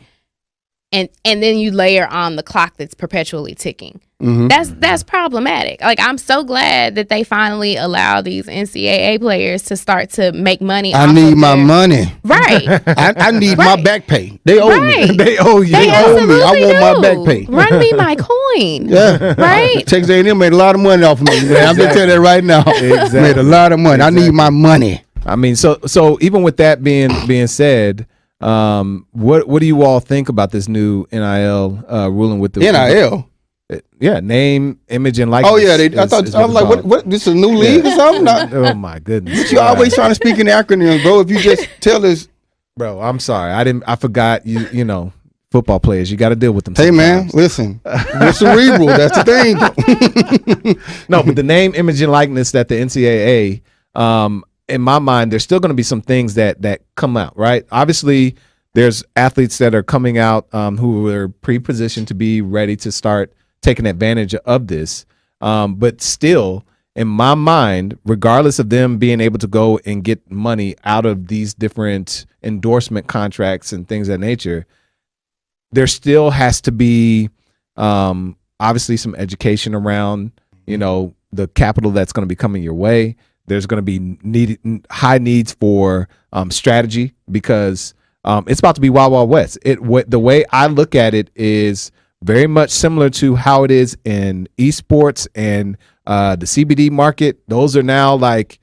S4: And then you layer on the clock that's perpetually ticking. That's problematic. Like, I'm so glad that they finally allow these NCAA players to start to make money.
S2: I need my money.
S4: Right.
S2: I need my back pay. They owe me.
S1: They owe you.
S4: They
S2: owe me. I
S4: absolutely
S2: want my
S4: do.
S2: back pay.
S4: Run me my coin.
S2: Yeah.
S4: Right.
S2: Texas A&M made a lot of money off of me, man. I'm just telling you that right now.
S1: Exactly.
S2: Made a lot of money. I need my money.
S1: I mean, so even with that being said, what do you all think about this new NIL ruling with the
S2: NIL?
S1: Name, image, and likeness.
S2: Oh yeah, I was like, what? This is a new league or something?
S1: Oh my goodness!
S2: But you always trying to speak in acronyms, bro. If you just tell us,
S1: bro, I'm sorry, I forgot you know, football players, you got to deal with them.
S2: Hey
S1: sometimes.
S2: man, listen, we're cerebral. That's the thing.
S1: No, but the name, image, and likeness that the NCAA, in my mind, there's still going to be some things that come out, right? Obviously, there's athletes that are coming out who are pre-positioned to be ready to start taking advantage of this. But still, in my mind, regardless of them being able to go and get money out of these different endorsement contracts and things of that nature, there still has to be obviously some education around, you know, the capital that's going to be coming your way. There's going to be high needs for strategy, because it's about to be Wild Wild West. The way I look at it is very much similar to how it is in esports and the CBD market. Those are now like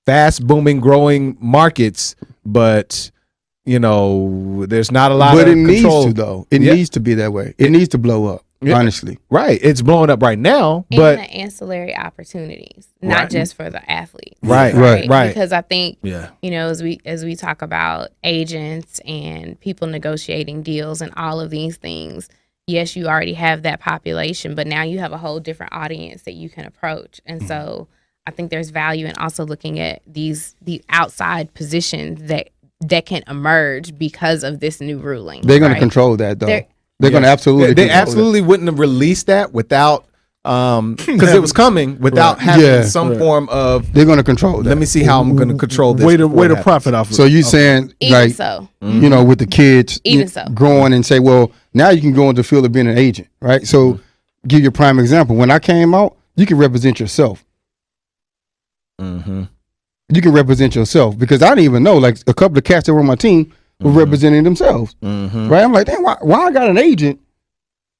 S1: fast booming, growing markets, but you know, there's not a lot of control. But it needs
S2: to, though. It needs to be that way. It needs to blow up, honestly.
S1: Right. It's blowing up right now.
S4: And
S1: but
S4: the ancillary opportunities, not just for the athletes.
S1: Right.
S4: Because I think, you know, as we talk about agents and people negotiating deals and all of these things, yes, you already have that population, but now you have a whole different audience that you can approach. And so I think there's value in also looking at the outside positions that can emerge because of this new ruling.
S2: They're going to control that, though. They're going to absolutely.
S1: They absolutely wouldn't have released that without, because it was coming without having some form of.
S2: They're going to control that.
S1: Let me see how I'm going to control this.
S3: Way to profit off.
S2: So you saying
S4: even
S2: like, you know, with the kids growing and say, well, now you can go into the field of being an agent, right? So give you a prime example. When I came out, you can represent yourself. You can represent yourself, because I didn't even know, like, a couple of cats that were on my team were representing themselves, right? I'm like, damn, why I got an agent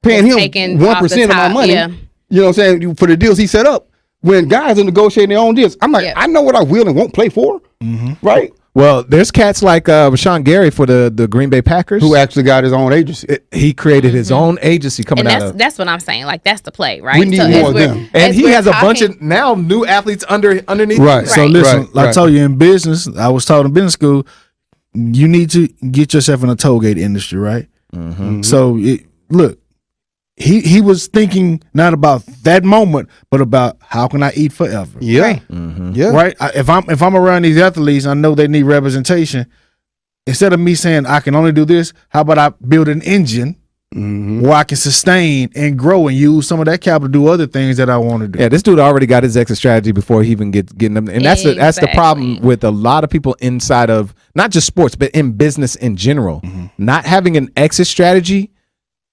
S2: paying him 1% of my money? You know what I'm saying, for the deals he set up, when guys are negotiating their own deals. I'm like, I know what I will and won't play for, right?
S1: Well, there's cats like Rashawn Gary for the Green Bay Packers,
S2: who actually got his own agency.
S1: He created his own agency coming out of.
S4: That's what I'm saying. Like, that's the play, right?
S2: We need more of them.
S1: And he has a bunch of now new athletes underneath.
S2: Right.
S3: So listen, like I told you, in business, I was taught in business school, you need to get yourself in the toll gate industry, right? So look, he was thinking not about that moment, but about how can I eat forever?
S2: Yeah. Yeah.
S3: Right. If I'm around these athletes, I know they need representation. Instead of me saying I can only do this, how about I build an engine where I can sustain and grow and use some of that capital to do other things that I want to do.
S1: Yeah, this dude already got his exit strategy before he even getting them, and that's the problem with a lot of people inside of not just sports but in business in general. Not having an exit strategy.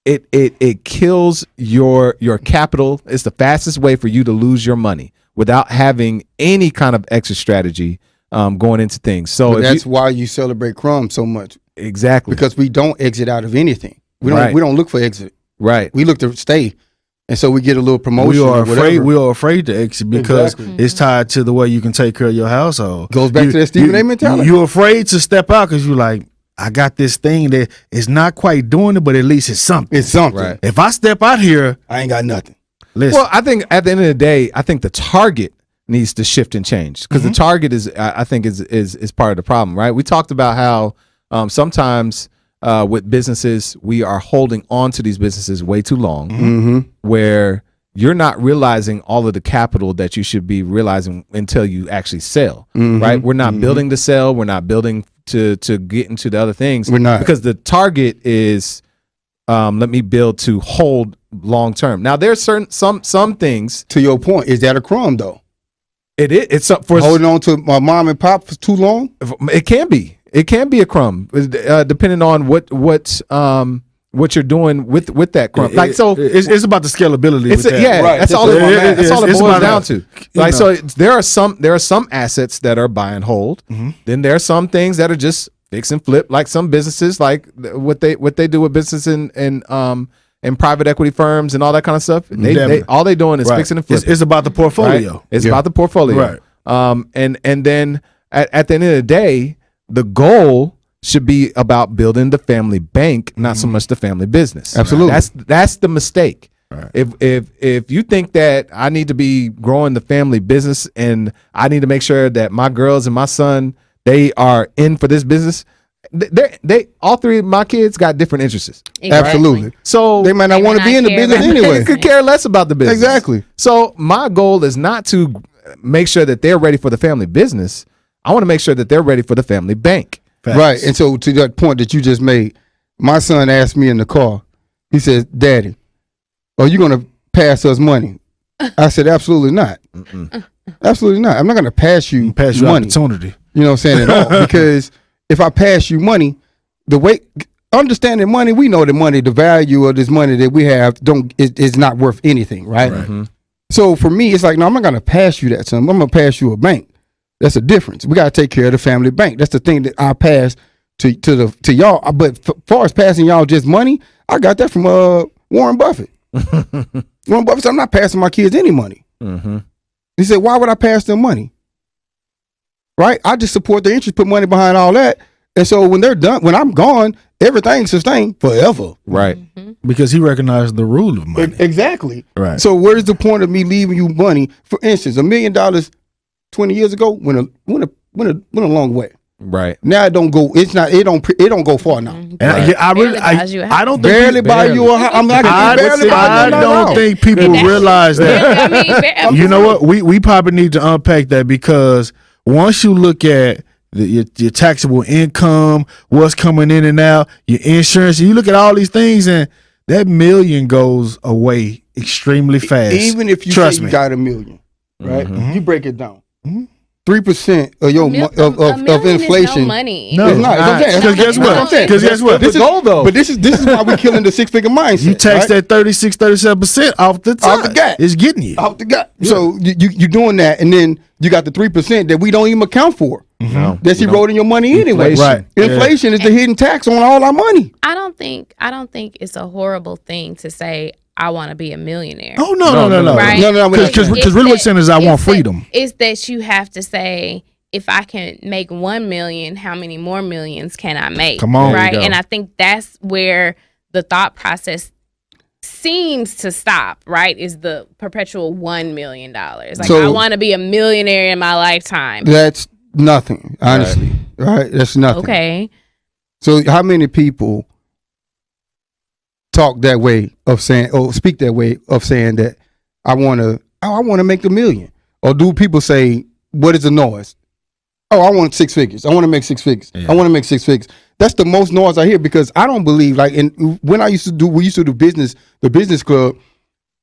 S1: It kills your capital. It's the fastest way for you to lose your money without having any kind of exit strategy going into things. So
S2: that's why you celebrate Crumbs so much.
S1: Exactly.
S2: Because we don't exit out of anything. We don't look for exit.
S1: Right.
S2: We look to stay. And so we get a little promotion.
S3: We are afraid to exit because it's tied to the way you can take care of your household.
S2: Goes back to that Stephen A mentality.
S3: You're afraid to step out because you're like, I got this thing that is not quite doing it, but at least it's something.
S2: It's something.
S1: Right.
S3: If I step out here,
S2: I ain't got nothing.
S3: Listen.
S1: Well, I think at the end of the day, I think the target needs to shift and change, because the target is part of the problem, right? We talked about how sometimes with businesses, we are holding on to these businesses way too long, where you're not realizing all of the capital that you should be realizing until you actually sell, right? We're not building to sell. We're not building to get into the other things.
S2: We're not,
S1: because the target is let me build to hold long term. Now there's some things.
S2: To your point, is that a crumb though?
S1: It's for
S2: holding on to my mom and pop for too long.
S1: It can be a crumb, depending on what you're doing with that crumb. Like, so
S3: it's about the scalability.
S1: That's all it boils down to. Like, so there are some assets that are buy and hold. Then there are some things that are just fix and flip, like some businesses, like what they do with business in private equity firms and all that kind of stuff. All they doing is fixing and flipping.
S3: It's about the portfolio.
S1: Right? It's about the portfolio. Right. And then at the end of the day, the goal should be about building the family bank, not so much the family business.
S2: Absolutely.
S1: That's the mistake.
S3: Right.
S1: If you think that I need to be growing the family business and I need to make sure that my girls and my son, they are in for this business, they all three of my kids got different interests.
S4: Exactly.
S2: Absolutely.
S1: So
S2: They might not want to be in the
S4: care
S2: business
S4: about
S2: anyway.
S1: they could care less about the business.
S2: Exactly.
S1: So my goal is not to make sure that they're ready for the family business. I want to make sure that they're ready for the family bank.
S3: Facts.
S2: Right. And so to that point that you just made, my son asked me in the car, he says, Daddy, are you going to pass us money? I said, absolutely not. Absolutely not. I'm not going to pass you money.
S3: Opportunity.
S2: You know what I'm saying? At all. Because if I pass you money, the way understanding money, we know the money, the value of this money that we have is not worth anything, right? So for me, it's like, no, I'm not going to pass you that, son. I'm going to pass you a bank. That's a difference. We got to take care of the family bank. That's the thing that I pass to y'all. But as far as passing y'all just money, I got that from Warren Buffett. Warren Buffett said, I'm not passing my kids any money. He said, why would I pass them money? Right? I just support their interest, put money behind all that. And so when they're done, when I'm gone, everything's sustained forever.
S1: Right.
S3: Because he recognized the rule of money.
S2: Exactly.
S3: Right.
S2: So where's the point of me leaving you money? For instance, $1 million 20 years ago went a long way.
S1: Right.
S2: Now it don't go. It's not. It don't go far now.
S3: And I don't think
S2: Barely buy you a house.
S3: I don't think people realize that. You know what? We probably need to unpack that, because once you look at your taxable income, what's coming in and out, your insurance, and you look at all these things, and that million goes away extremely fast.
S2: Even if you
S3: Trust
S2: say
S3: me.
S2: you got $1 million, right? You break it down. 3% of your of inflation.
S4: No money.
S3: No,
S2: It's not.
S3: because guess what? Because guess what?
S2: This is
S1: goal, though.
S2: But this is why we're killing the 6-figure mindset.
S3: You tax
S2: right?
S3: that 36-37% off the top.
S2: Off the gap.
S3: It's getting you.
S2: Off the gut. So you're doing that, and then you got the 3% that we don't even account for.
S1: No,
S2: That's eroding your money anyway.
S1: Inflation.
S3: Right.
S2: Inflation is the hidden tax on all our money.
S4: I don't think it's a horrible thing to say I want to be a millionaire.
S3: Oh no.
S4: Right?
S2: No.
S3: Because really what's saying is I want freedom.
S4: It's that you have to say, if I can make 1 million, how many more millions can I make?
S3: Come on.
S4: Right.
S3: There you go.
S4: And I think that's where the thought process seems to stop, right? Is the perpetual $1 million. Like,
S2: So-
S4: I want to be a millionaire in my lifetime.
S2: That's nothing, honestly. Right? That's nothing.
S4: Okay.
S2: So how many people talk that way of saying, or speak that way of saying that I want to make the million? Or do people say, what is the noise? Oh, I want 6 figures. I want to make 6 figures.
S3: Yeah.
S2: I want to make 6 figures. That's the most noise I hear, because I don't believe, like, when we used to do business, the business club,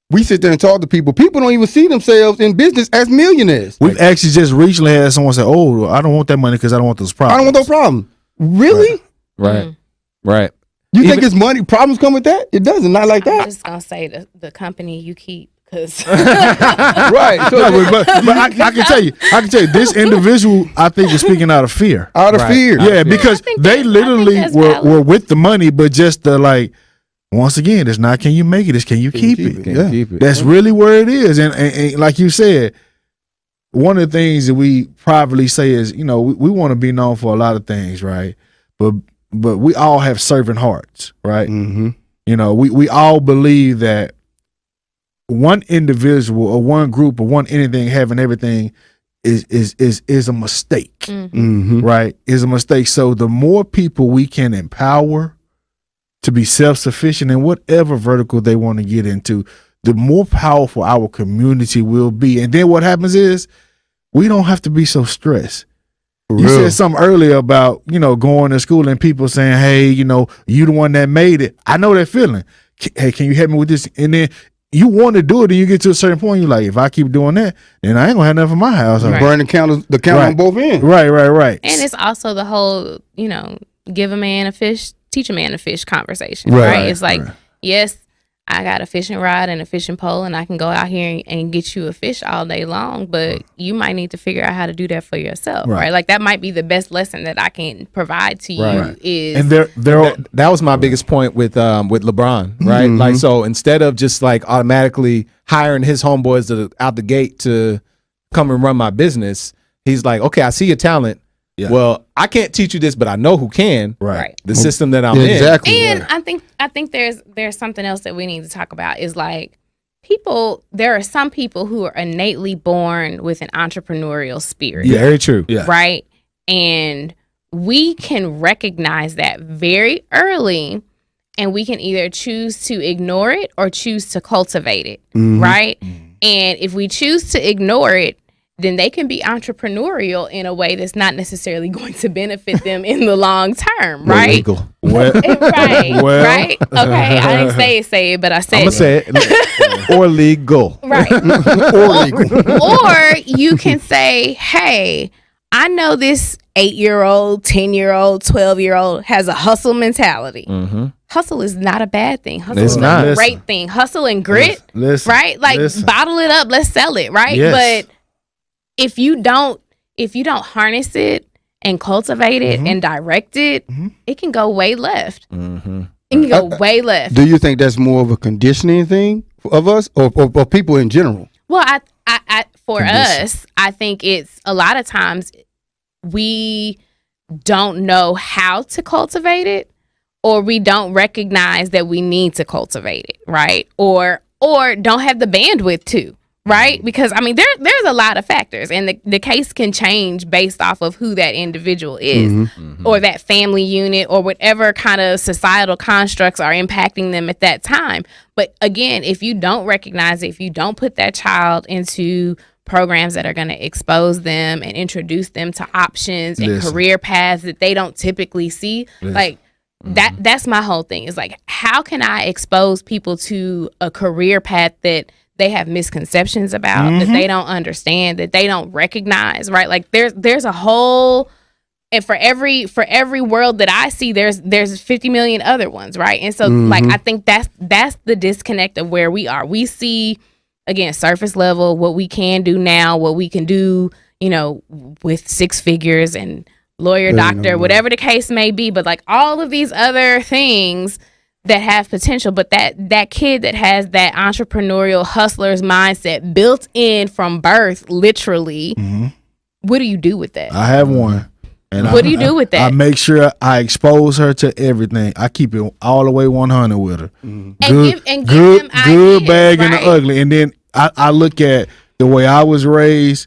S2: we sit there and talk to people. People don't even see themselves in business as millionaires.
S3: We've actually just recently had someone say, "Oh, I don't want that money because I don't want those problems."
S2: I don't want those problems. Really?
S1: Right. Right.
S2: You think it's money problems come with that? It doesn't. Not like
S4: I'm
S2: that.
S4: just going to say the company you keep, because
S2: Right. So
S3: No, but I can tell you, this individual, I think, was speaking out of fear.
S2: out of
S1: Right.
S2: fear.
S3: Yeah, because
S4: I think
S3: they
S4: that's
S3: literally
S4: valid.
S3: were with the money, but just the like. Once again, it's not can you make it, it's can you keep it.
S1: Can't
S2: Yeah.
S1: keep it.
S3: That's really where it is. And like you said, one of the things that we privately say is, you know, we want to be known for a lot of things, right? But we all have servant hearts, right?
S2: Mm-hmm.
S3: You know, we all believe that one individual or one group or one anything having everything is a mistake,
S2: Mm-hmm.
S3: right? Is a mistake. So the more people we can empower to be self-sufficient in whatever vertical they want to get into, the more powerful our community will be. And then what happens is we don't have to be so stressed. You said something earlier about, you know, going to school and people saying, hey, you know, you the one that made it. I know that feeling. Hey, can you help me with this? And then you want to do it and you get to a certain point, you're like, if I keep doing that, then I ain't gonna have nothing for my house.
S4: Right.
S2: Burn the count on both ends.
S3: Right.
S4: and it's also the whole, you know, give a man a fish, teach a man to fish conversation,
S2: Right.
S4: right? It's like, yes, I got a fishing rod and a fishing pole, and I can go out here and get you a fish all day long, but you might need to figure out how to do that for yourself, right? Like, that might be the best lesson that I can provide to you.
S1: Right.
S4: Is
S3: And
S1: that was my biggest point with LeBron, right?
S2: Mhm.
S1: Like, so instead of just like automatically hiring his homeboys out the gate to come and run my business, he's like, okay, I see your talent.
S3: Yeah.
S1: Well, I can't teach you this, but I know who can.
S4: Right.
S1: The system that I'm
S2: Yeah,
S1: in.
S2: exactly.
S4: And I think there's something else that we need to talk about is like there are some people who are innately born with an entrepreneurial spirit.
S1: Yeah, very true.
S3: Yeah.
S4: Right. And we can recognize that very early, and we can either choose to ignore it or choose to cultivate it. Right. And if we choose to ignore it, then they can be entrepreneurial in a way that's not necessarily going to benefit them in the long term, right?
S1: Illegal.
S3: Well,
S4: Right,
S3: well.
S4: right. Okay, I didn't say it, but I said
S1: I'm gonna say it. Or legal.
S4: right.
S2: Or legal.
S4: Or you can say, hey, I know this 8-year-old, 10-year-old, 12-year-old has a hustle mentality. Hustle is not a bad thing. Hustle
S1: It's
S4: is
S1: not.
S4: a great thing. Hustle and grit,
S3: Listen,
S4: right? Like
S3: listen.
S4: bottle it up, let's sell it, right?
S3: Yes.
S4: But if you don't harness it and cultivate it and direct it, it can go way left. It can go way left.
S2: Do you think that's more of a conditioning thing of us, or people in general?
S4: Well, I for us, I think it's a lot of times we don't know how to cultivate it, or we don't recognize that we need to cultivate it, right? Or don't have the bandwidth to. Right? Because I mean, there's a lot of factors, and the case can change based off of who that individual is, or that family unit, or whatever kind of societal constructs are impacting them at that time. But again, if you don't recognize it, if you don't put that child into programs that are going to expose them and introduce them to options and career paths that they don't typically see, like that's my whole thing. Is like, how can I expose people to a career path that they have misconceptions about, that they don't understand, that they don't recognize, right? Like there's a whole, and for every world that I see, there's 50 million other ones, right? And so like I think that's the disconnect of where we are. We see, again, surface level, what we can do now, what we can do, with 6 figures and lawyer, doctor, whatever the case may be, but like all of these other things that have potential, but that kid that has that entrepreneurial hustler's mindset built in from birth, literally, what do you do with that?
S3: I have one. And
S4: What do you do with that?
S3: I make sure I expose her to everything. I keep it all the way 100 with her.
S4: Give them ideas,
S3: good, bad, and the
S4: right?
S3: ugly. And then I look at the way I was raised.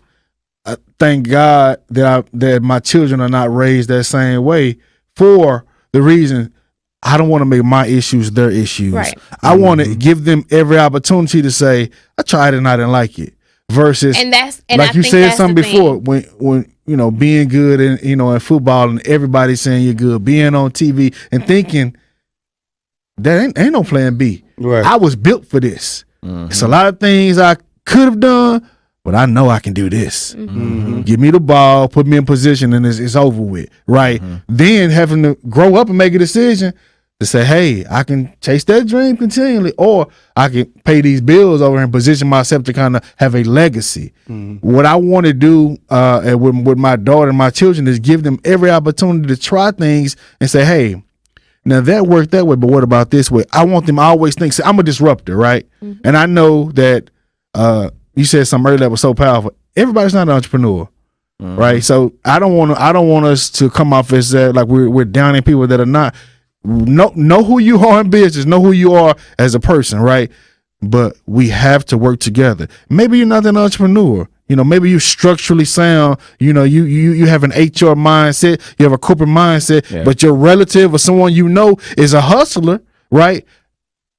S3: Thank God that my children are not raised that same way, for the reason I don't want to make my issues their issues.
S4: Right.
S3: I want to give them every opportunity to say, I tried it and I didn't like it. Versus,
S4: And
S3: like
S4: I
S3: you
S4: think
S3: said
S4: that's
S3: something
S4: the
S3: before, when being good and in football and everybody saying you're good, being on TV and thinking there ain't no plan B.
S2: Right.
S3: I was built for this. It's a lot of things I could have done, but I know I can do this. Give me the ball, put me in position, and it's over with. Right. Then having to grow up and make a decision to say, hey, I can chase that dream continually, or I can pay these bills over and position myself to kind of have a legacy. What I want to do with my daughter and my children is give them every opportunity to try things and say, hey, now that worked that way, but what about this way? I want them to always think, I'm a disruptor, right? And I know that you said something earlier that was so powerful. Everybody's not an entrepreneur. Right. So I don't want us to come off as like we're downing people that are not. Know who you are in business, know who you are as a person, right? But we have to work together. Maybe you're not an entrepreneur. Maybe you're structurally sound. You have an HR mindset, you have a corporate mindset, but your relative or someone is a hustler, right?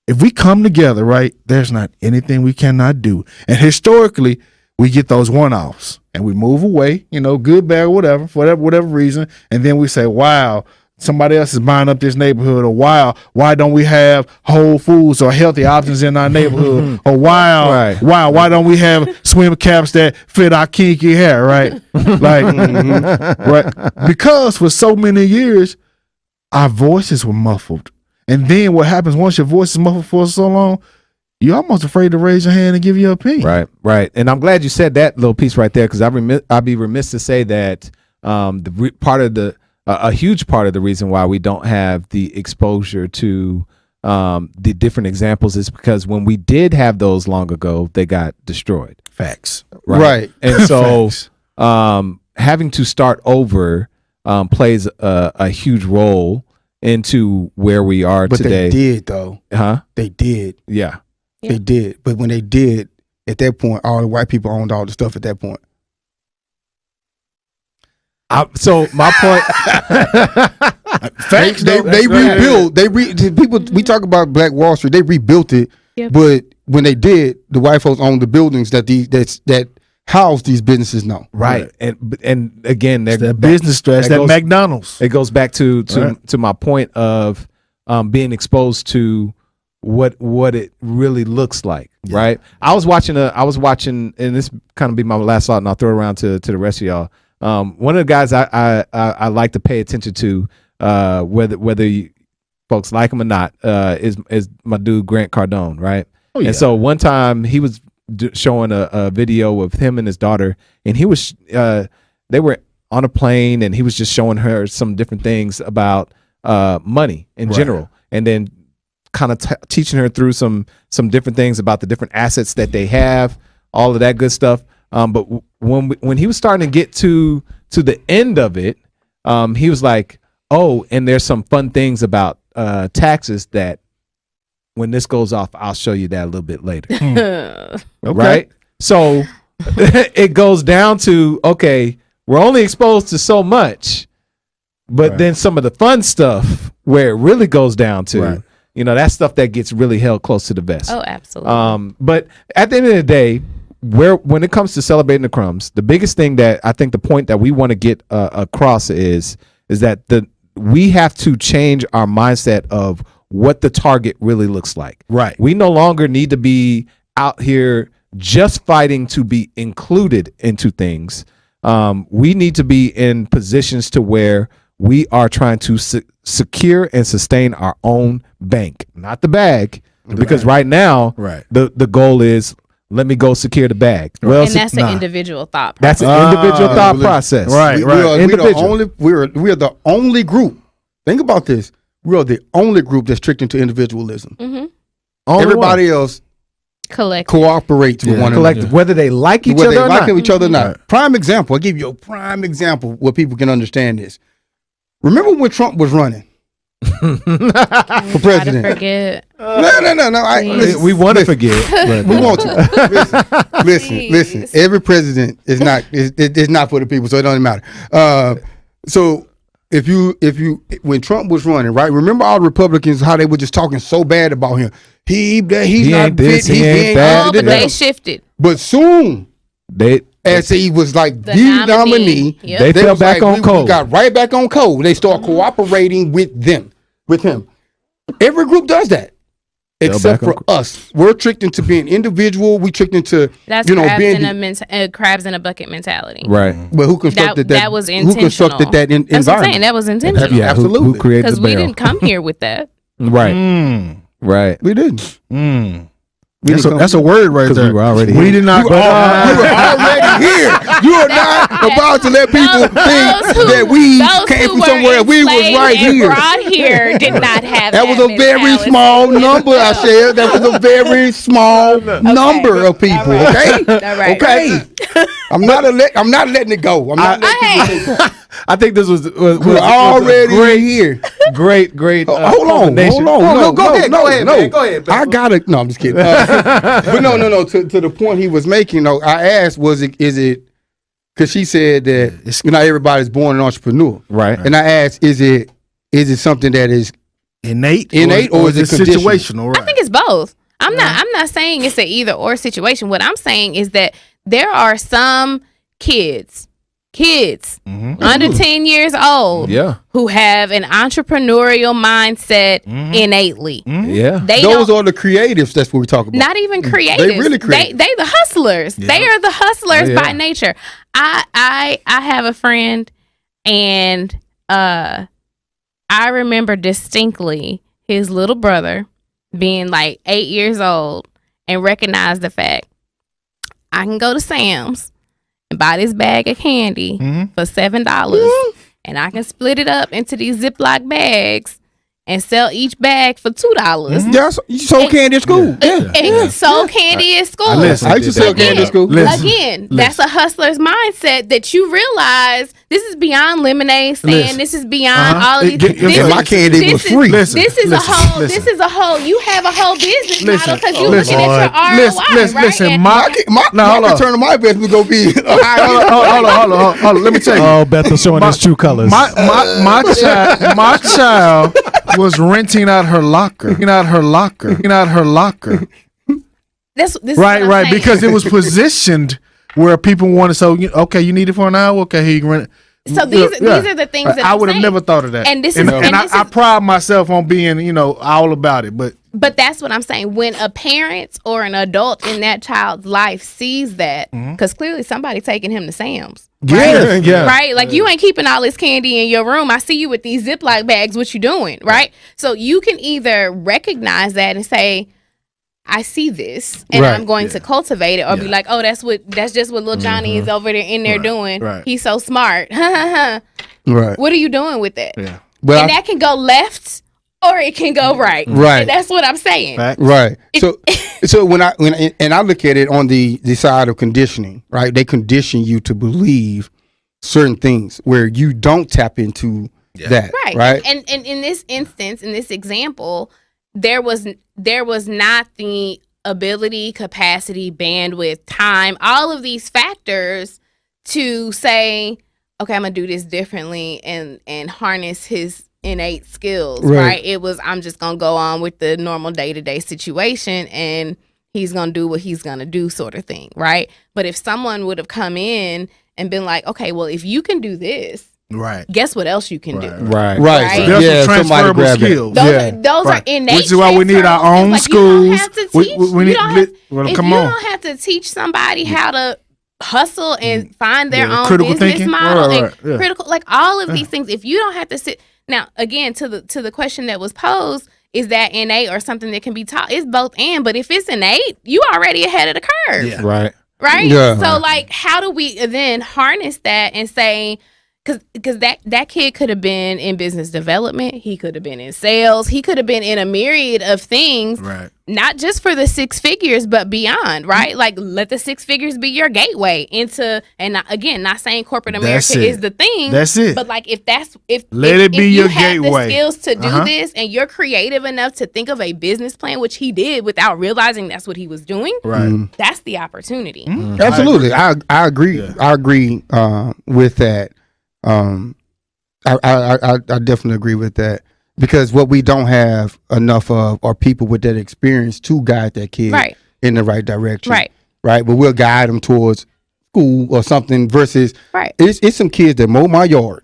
S3: If we come together, right, there's not anything we cannot do. And historically, we get those one-offs and we move away, good, bad, whatever, for whatever reason. And then we say, wow, somebody else is buying up this neighborhood, or wow, why don't we have Whole Foods or healthy options in our neighborhood? Or wow, why don't we have swim caps that fit our kinky hair, right? Right? Because for so many years, our voices were muffled. And then what happens once your voice is muffled for so long, you're almost afraid to raise your hand and give your opinion.
S1: Right. And I'm glad you said that little piece right there, because I'd be remiss to say that a huge part of the reason why we don't have the exposure to the different examples is because when we did have those long ago, they got destroyed.
S3: Facts.
S1: Right. And so
S3: Facts.
S1: Having to start over plays a huge role into where we are
S2: But
S1: today.
S2: they did though.
S1: Huh?
S2: They did.
S1: Yeah.
S2: They did. But when they did, at that point, all the white people owned all the stuff at that point.
S1: So my point.
S3: Facts.
S2: They rebuilt. People. We talk about Black Wall Street. They rebuilt it.
S4: Yep.
S2: But when they did, the white folks owned the buildings that house these businesses now.
S1: Right. And again,
S3: It's that business stress, that
S1: goes-
S3: McDonald's.
S1: It goes back to
S3: Right.
S1: to my point of being exposed to what it really looks like, right? I was watching, and this kind of be my last thought, and I'll throw it around to the rest of y'all. One of the guys I like to pay attention to, whether you folks like him or not, is my dude Grant Cardone, right?
S3: Oh, yeah.
S1: And so one time he was showing a video of him and his daughter, and he was they were on a plane, and he was just showing her some different things about money in general, and then kind of teaching her through some different things about the different assets that they have, all of that good stuff. But when he was starting to get to the end of it, he was like, "Oh, and there's some fun things about taxes that when this goes off, I'll show you that a little bit later."
S3: Okay.
S1: Right? So it goes down to, okay, we're only exposed to so much, but then some of the fun stuff where it really goes down to, that stuff that gets really held close to the vest.
S4: Oh, absolutely.
S1: But at the end of the day, when it comes to celebrating the crumbs, the biggest thing that I think the point that we want to get across is that we have to change our mindset of what the target really looks like.
S3: Right.
S1: We no longer need to be out here just fighting to be included into things. We need to be in positions to where we are trying to secure and sustain our own bank, not the bag. Because right now, the goal is, let me go secure the bag. Well,
S4: and that's an individual thought
S1: that's
S4: process.
S1: an individual thought process.
S3: Right.
S2: We are the only group. Think about this. We are the only group that's tricked into individualism.
S4: Mm-hmm.
S2: Everybody else
S4: Collective.
S2: cooperates with one another.
S1: Collective, whether they like each
S2: Whether
S1: other
S2: they
S1: or
S2: like
S1: not.
S2: each other or not. Prime example. I'll give you a prime example where people can understand this. Remember when Trump was running for president?
S4: Try to forget.
S2: No.
S1: We want to forget. But
S2: We want to. Listen. Every president is not for the people, so it doesn't matter. So if you when Trump was running, right? Remember all the Republicans, how they were just talking so bad about him. He's not
S1: ain't this,
S2: fit.
S1: he ain't that.
S4: Oh, but they shifted.
S2: But soon,
S1: they
S2: as he was like the
S4: Yep.
S2: nominee,
S1: They fell
S2: was
S1: back on
S2: we
S1: code.
S2: got right back on code. They start cooperating with him. Every group does that. Except
S1: back
S2: for us. We're tricked into being individual. We tricked into
S4: That's crabs in a bucket mentality.
S1: right.
S2: But who constructed that?
S4: That was
S2: Who
S4: intentional.
S2: constructed that
S4: That's what I'm
S2: environment?
S4: saying. That was intentional.
S1: Yeah,
S2: Absolutely.
S1: Who created
S4: Because
S1: the
S4: we
S1: barrel?
S4: didn't come here with that.
S1: Right. Right.
S2: We didn't.
S3: That's a word right there.
S1: We were already
S3: We
S1: here.
S3: did not.
S2: You were already here. You are not about to let people think that we came from somewhere. We was right here.
S4: Brought here did not have
S2: That was a very
S4: mentality.
S2: small number, I said. That was a very small number of people. Okay.
S4: All right.
S2: Okay. I'm not letting it go. I'm not letting people think
S1: I think this was
S2: we're already here.
S1: great.
S2: Hold on. No, go ahead, man.
S1: Go ahead.
S2: I gotta. No, I'm just kidding. But no. To the point he was making, though, I asked, is it? Because she said that not everybody's born an entrepreneur,
S1: Right.
S2: And I asked, is it something that is
S3: innate
S2: or is it conditional?
S3: situational? Right.
S4: I think it's both. I'm not saying it's an either or situation. What I'm saying is that there are some kids under 10 years old who have an entrepreneurial mindset innately.
S1: Yeah.
S2: Those are the creatives. That's what we're talking about.
S4: Not even creatives.
S2: They really creative.
S4: They the hustlers. They are the hustlers by nature. I have a friend, and I remember distinctly his little brother being like 8 years old and recognized the fact, I can go to Sam's and buy this bag of candy for $7, and I can split it up into these Ziploc bags and sell each bag for $2.
S2: Yes, you sold candy at school.
S4: And sold candy at school.
S2: I used to sell candy at school.
S4: Again, that's a hustler's mindset that you realize This is beyond lemonade stand.
S3: Listen.
S4: This is beyond all of these.
S2: My candy was free.
S3: Listen,
S4: This is a whole.
S3: listen.
S4: This is a whole. You have a whole business
S3: Listen,
S4: model because you're
S3: listen,
S4: looking at your ROI, right?
S3: Listen,
S4: And
S2: My
S3: hold on.
S2: return on my investment gonna be
S3: hold on. Let me tell you.
S1: Oh, Bethel's showing his true colors.
S3: My child was renting out her locker.
S4: this is
S3: Right,
S4: what I'm saying.
S3: because it was positioned where people wanted. So okay, you need it for an hour. Okay, here you can rent it.
S4: So these are the things that
S3: I
S4: I'm
S3: would have
S4: saying.
S3: never thought of that.
S4: And this
S3: and,
S4: is-
S3: and
S4: and
S3: I,
S4: this
S3: I
S4: is-
S3: pride myself on being, all about it. But
S4: that's what I'm saying. When a parent or an adult in that child's life sees that, because clearly somebody taking him to Sam's.
S1: yeah.
S4: Right? Like you ain't keeping all this candy in your room. I see you with these Ziploc bags. What you doing? Right? So you can either recognize that and say, I see this and
S2: Right.
S4: I'm going to cultivate it, or be like, oh, that's just what little Johnny is over there in there doing.
S3: right.
S4: He's so smart.
S2: Right.
S4: What are you doing with that?
S3: yeah,
S2: But
S4: And that can go left or it can go right.
S2: Right.
S4: And that's what I'm saying.
S3: fact.
S2: Right. So when I look at it on the side of conditioning, right? They condition you to believe certain things where you don't tap into that.
S4: Right.
S2: Right.
S4: And in this instance, in this example, there was not the ability, capacity, bandwidth, time, all of these factors to say, okay, I'm gonna do this differently and harness his innate skills. Right. It was, I'm just gonna go on with the normal day-to-day situation and he's gonna do what he's gonna do, sort of thing. Right. But if someone would have come in and been like, okay, well, if you can do this,
S3: Right.
S4: guess what else you can do?
S1: Right.
S4: Right.
S3: There's some
S2: somebody
S3: transferable
S2: grab that.
S3: skills.
S4: Those are
S3: Right.
S4: innate.
S3: Which is why we need our own
S4: transferable
S3: schools.
S4: skills. Like, you don't have to teach.
S3: We
S4: you
S3: need-
S4: don't have,
S3: well,
S4: if
S3: come
S4: you
S3: on.
S4: don't have to teach somebody how to hustle and find their own
S3: critical
S4: business
S3: thinking.
S4: model
S3: Right,
S4: and
S3: right, yeah.
S4: critical, like all of these things. If you don't have to sit now, again, to the question that was posed, is that innate or something that can be taught? It's both and. But if it's innate, you already ahead of the curve.
S3: Yeah.
S1: Right.
S4: Right.
S2: Yeah.
S4: So like, how do we then harness that and say, because that kid could have been in business development, he could have been in sales, he could have been in a myriad of things,
S3: Right.
S4: not just for the 6 figures, but beyond, right? Like, let the 6 figures be your gateway into, and not saying corporate
S3: That's
S4: America
S3: it.
S4: is the thing.
S3: That's it.
S4: But like, if
S3: Let it be
S4: you
S3: your
S4: have
S3: gateway.
S4: the skills to do
S3: Uh-huh.
S4: this, and you're creative enough to think of a business plan, which he did without realizing that's what he was doing.
S3: Right.
S4: That's the opportunity.
S2: Absolutely. I agree.
S3: Yeah.
S2: I agree with that. I definitely agree with that, because what we don't have enough of are people with that experience to guide that kid
S4: Right.
S2: in the right direction.
S4: Right.
S2: Right. But we'll guide them towards school or something versus
S4: Right.
S2: it's some kids that mow my yard.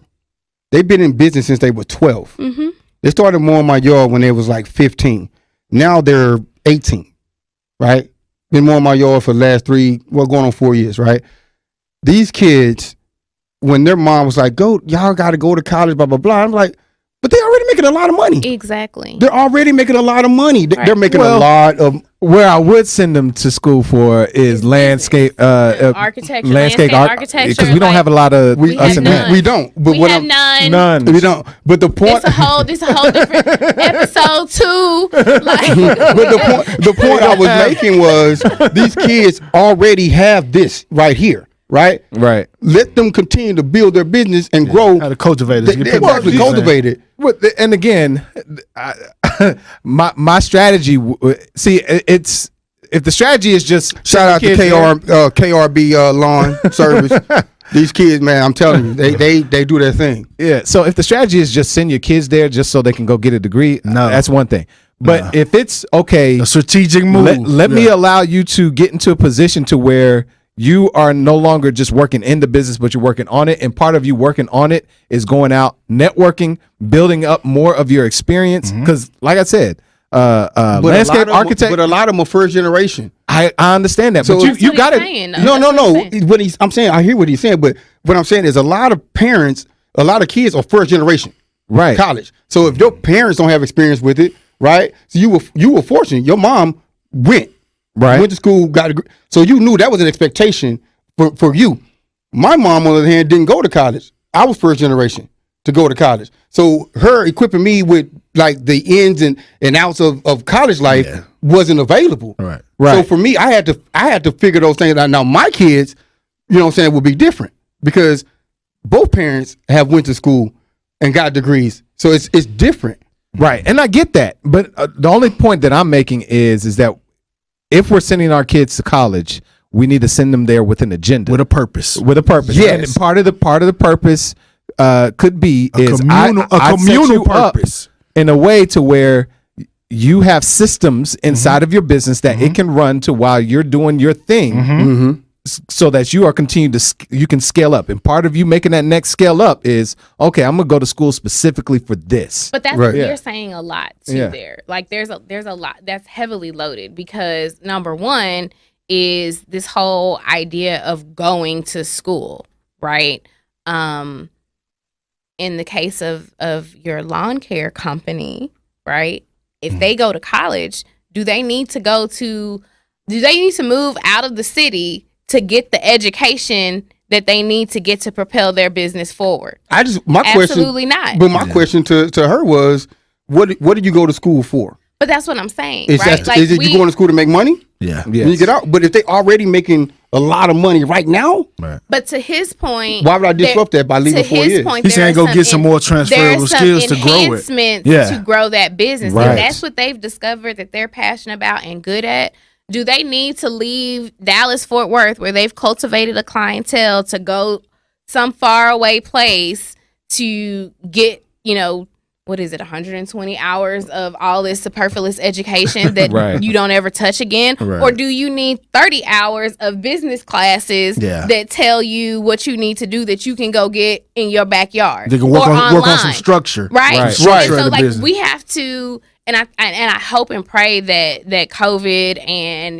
S2: They've been in business since they were 12.
S4: Mm-hmm.
S2: They started mowing my yard when they was like 15. Now they're 18. Right. Been mowing my yard for the last going on 4 years. Right. These kids, when their mom was like, y'all got to go to college, blah, blah, blah. I'm like, but they're already making a lot of money.
S4: Exactly.
S2: They're already making a lot of money.
S4: Right.
S2: They're making
S1: Well,
S2: a lot of.
S1: Where I would send them to school for is landscape,
S4: architecture,
S1: landscape
S4: architecture,
S1: because we don't
S4: like,
S1: have a lot of
S4: we
S1: us
S4: have
S1: in
S4: none.
S1: that.
S2: We don't. But
S4: we
S2: what
S4: have
S2: I'm,
S4: none.
S1: None.
S2: we don't. But the point.
S4: This a whole different episode 2. Like,
S2: But the point I was making was these kids already have this right here. Right.
S1: Right.
S2: Let them continue to build their business and grow.
S3: How to cultivate
S2: They,
S3: it.
S2: they exactly cultivate it.
S1: And again, my strategy. See, it's if the strategy is just
S2: Shout out to KRB lawn service. These kids, man, I'm telling you, they do their thing.
S1: Yeah. So if the strategy is just send your kids there just so they can go get a degree,
S3: No.
S1: that's one thing. But if it's okay,
S3: A strategic move.
S1: let me allow you to get into a position to where you are no longer just working in the business, but you're working on it. And part of you working on it is going out, networking, building up more of your experience. Because, like I said, landscape architect.
S2: But a lot of them are first generation.
S1: I understand that,
S2: So
S1: but
S2: that's
S1: you
S4: what
S1: got
S4: he's
S1: to.
S4: saying, though.
S2: No,
S4: That's what he's saying.
S2: What I'm saying, I hear what he's saying, but what I'm saying is a lot of parents, a lot of kids are first generation
S1: Right.
S2: college. So if your parents don't have experience with it, right? So you were fortunate. Your mom went to school, got a degree. So you knew that was an expectation for you. My mom, on the other hand, didn't go to college. I was first generation to go to college. So her equipping me with like the ins and outs of college life wasn't available.
S3: Right.
S2: So for me, I had to figure those things out. Now my kids, you know what I'm saying, will be different because both parents have went to school and got degrees, so it's different.
S1: Right, and I get that, but the only point that I'm making is that if we're sending our kids to college, we need to send them there with an agenda,
S3: with a purpose.
S1: Yes. And part of the purpose could be
S3: A communal purpose
S1: in a way to where you have systems inside of your business that it can run to while you're doing your thing. So that you can scale up, and part of you making that next scale up is okay. I'm gonna go to school specifically for this.
S4: But that's
S2: Right.
S4: you're saying a lot too.
S1: Yeah.
S4: There, like there's a lot that's heavily loaded because number one is this whole idea of going to school, right? In the case of your lawn care company, right? If they go to college, do they need to move out of the city to get the education that they need to get to propel their business forward?
S2: Absolutely
S4: not.
S2: But my question to her was, what did you go to school for?
S4: But that's what I'm saying,
S2: Is
S4: right?
S2: is it you going to school to make money?
S3: Yeah.
S2: When you get out, but if they already making a lot of money right now,
S4: But to his point,
S2: why would I disrupt that by leaving 4 years?
S3: He's saying go get some more transferable skills to grow it.
S4: Enhancements to grow that business.
S1: Right.
S4: And that's what they've discovered that they're passionate about and good at. Do they need to leave Dallas, Fort Worth, where they've cultivated a clientele, to go some faraway place to get, 120 hours of all this superfluous education that
S1: Right.
S4: you don't ever touch again?
S3: Right.
S4: Or do you need 30 hours of business classes that tell you what you need to do that you can go get in your backyard?
S3: They can work on some structure.
S4: Right.
S1: Right.
S3: Structure
S4: And so
S3: of the
S4: like
S3: business.
S4: we have to, and I hope and pray that COVID and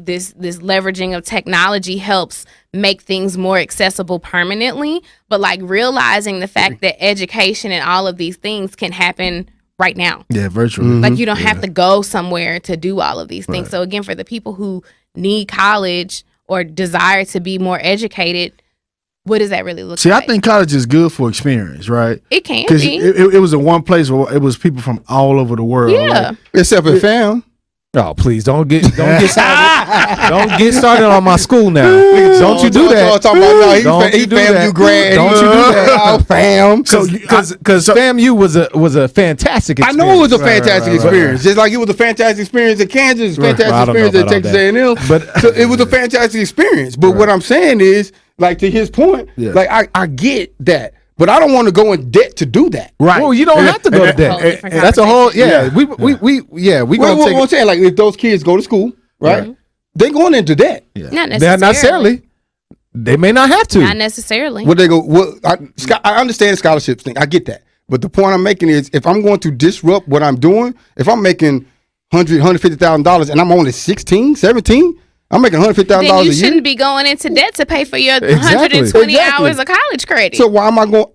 S4: this leveraging of technology helps make things more accessible permanently, but like realizing the fact that education and all of these things can happen right now.
S3: Yeah, virtually.
S4: Like you don't have to go somewhere to do all of these things. So again, for the people who need college or desire to be more educated, what does that really look
S3: See,
S4: like?
S3: I think college is good for experience, right?
S4: It can
S3: Because
S4: be.
S3: it was in one place where it was people from all over the world.
S4: Yeah.
S3: Like,
S2: Except for fam.
S1: Oh, please don't get started. Don't get started on my school now. Don't you do that.
S2: Talking about, no,
S1: Don't
S2: he
S1: you do
S2: fam
S1: that.
S2: you grad.
S1: Don't you do that.
S2: Oh, fam.
S1: Because FAMU was a fantastic
S2: I
S1: experience.
S2: know it was a fantastic
S3: right.
S2: experience. Just like it was a fantastic experience at Kansas,
S1: Right.
S2: fantastic
S1: Well, I don't know
S2: experience at
S1: about
S2: Texas
S1: all
S2: A&M.
S1: But-
S2: So it was a fantastic experience. But what I'm saying is, like to his point, like I get that. But I don't want to go in debt to do that.
S3: right.
S1: Well, you don't have to go to
S4: Whole
S1: that.
S4: different
S1: That's a whole we
S2: Well,
S1: gonna
S2: what
S1: take
S2: I'm saying, like if those kids go to school, right? They going into debt.
S4: Not
S1: Not necessarily. They may not have to.
S4: Not necessarily.
S2: Would they go? Well, I understand the scholarships thing. I get that. But the point I'm making is, if I'm going to disrupt what I'm doing, if I'm making $150,000 and I'm only 16, 17, I'm making $150,000
S4: then
S2: a
S4: you
S2: year.
S4: shouldn't be going into debt to pay for your
S1: Exactly.
S4: 120 hours of college credit.
S2: So why am I going?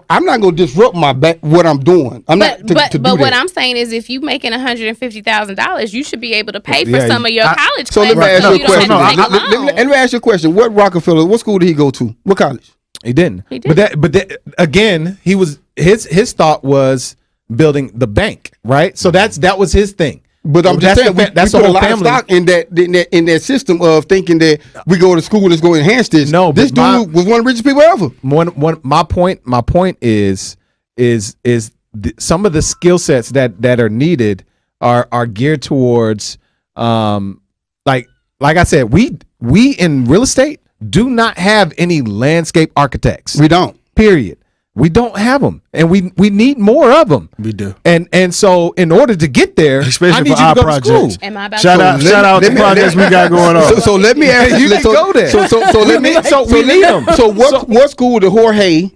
S2: I'm not going to disrupt what I'm doing. I'm not to do
S4: but what
S2: that.
S4: I'm saying is, if you making $150,000, you should be able to pay for
S1: Yeah,
S4: some of your college
S2: So let
S4: classes.
S2: me ask you a
S4: You don't have
S2: question.
S4: to take a loan.
S2: Let me ask you a question. What school did he go to? What college?
S1: He didn't.
S4: He didn't.
S1: But that again, he was his thought was building the bank, right? So that was his thing.
S2: But I'm just saying,
S1: that's
S2: we
S1: the
S2: put
S1: whole
S2: a lot
S1: family.
S2: of stock in that system of thinking that we go to school, let's go enhance this.
S1: No,
S2: this
S1: but
S2: dude was one of the richest people ever.
S1: My point is some of the skill sets that are needed are geared towards like I said, we in real estate do not have any landscape architects.
S2: We don't.
S1: Period. We don't have them, and we need more of them.
S3: We do.
S1: And so in order to get there,
S3: Especially
S1: I need
S3: for
S1: you
S3: our
S1: to go to
S3: projects.
S1: school.
S4: Am I about
S3: Shout
S4: to
S3: out to the projects we got going on.
S2: So let me ask
S1: You can go there.
S2: So let me.
S1: So we need them.
S2: So what school did Jose?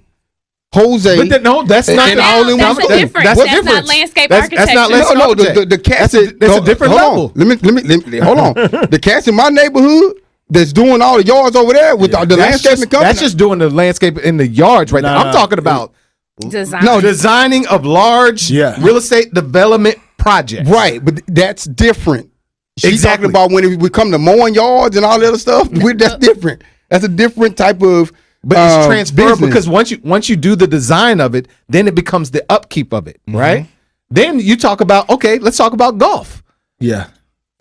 S1: But no, that's not
S2: And
S1: the
S2: all in
S4: that's
S2: one-
S4: a difference.
S1: That's a
S4: That's not
S1: difference.
S4: landscape
S1: That's not
S4: architecture.
S1: landscape
S2: No,
S1: architect.
S2: the cats.
S1: That's a different
S2: hold
S1: level.
S2: on. Let me hold on. The cats in my neighborhood that's doing all the yards over there with the landscaping company.
S1: That's just doing the landscape in the yards right now. I'm talking about
S4: Design.
S1: designing of large real estate development projects.
S2: right, but that's different. She's
S1: Exactly.
S2: talking about when we come to mowing yards and all that other stuff. That's different. That's a different type of.
S1: But it's transferable
S2: business.
S1: because once you do the design of it, then it becomes the upkeep of it, right? Then you talk about, okay, let's talk about golf.
S3: Yeah.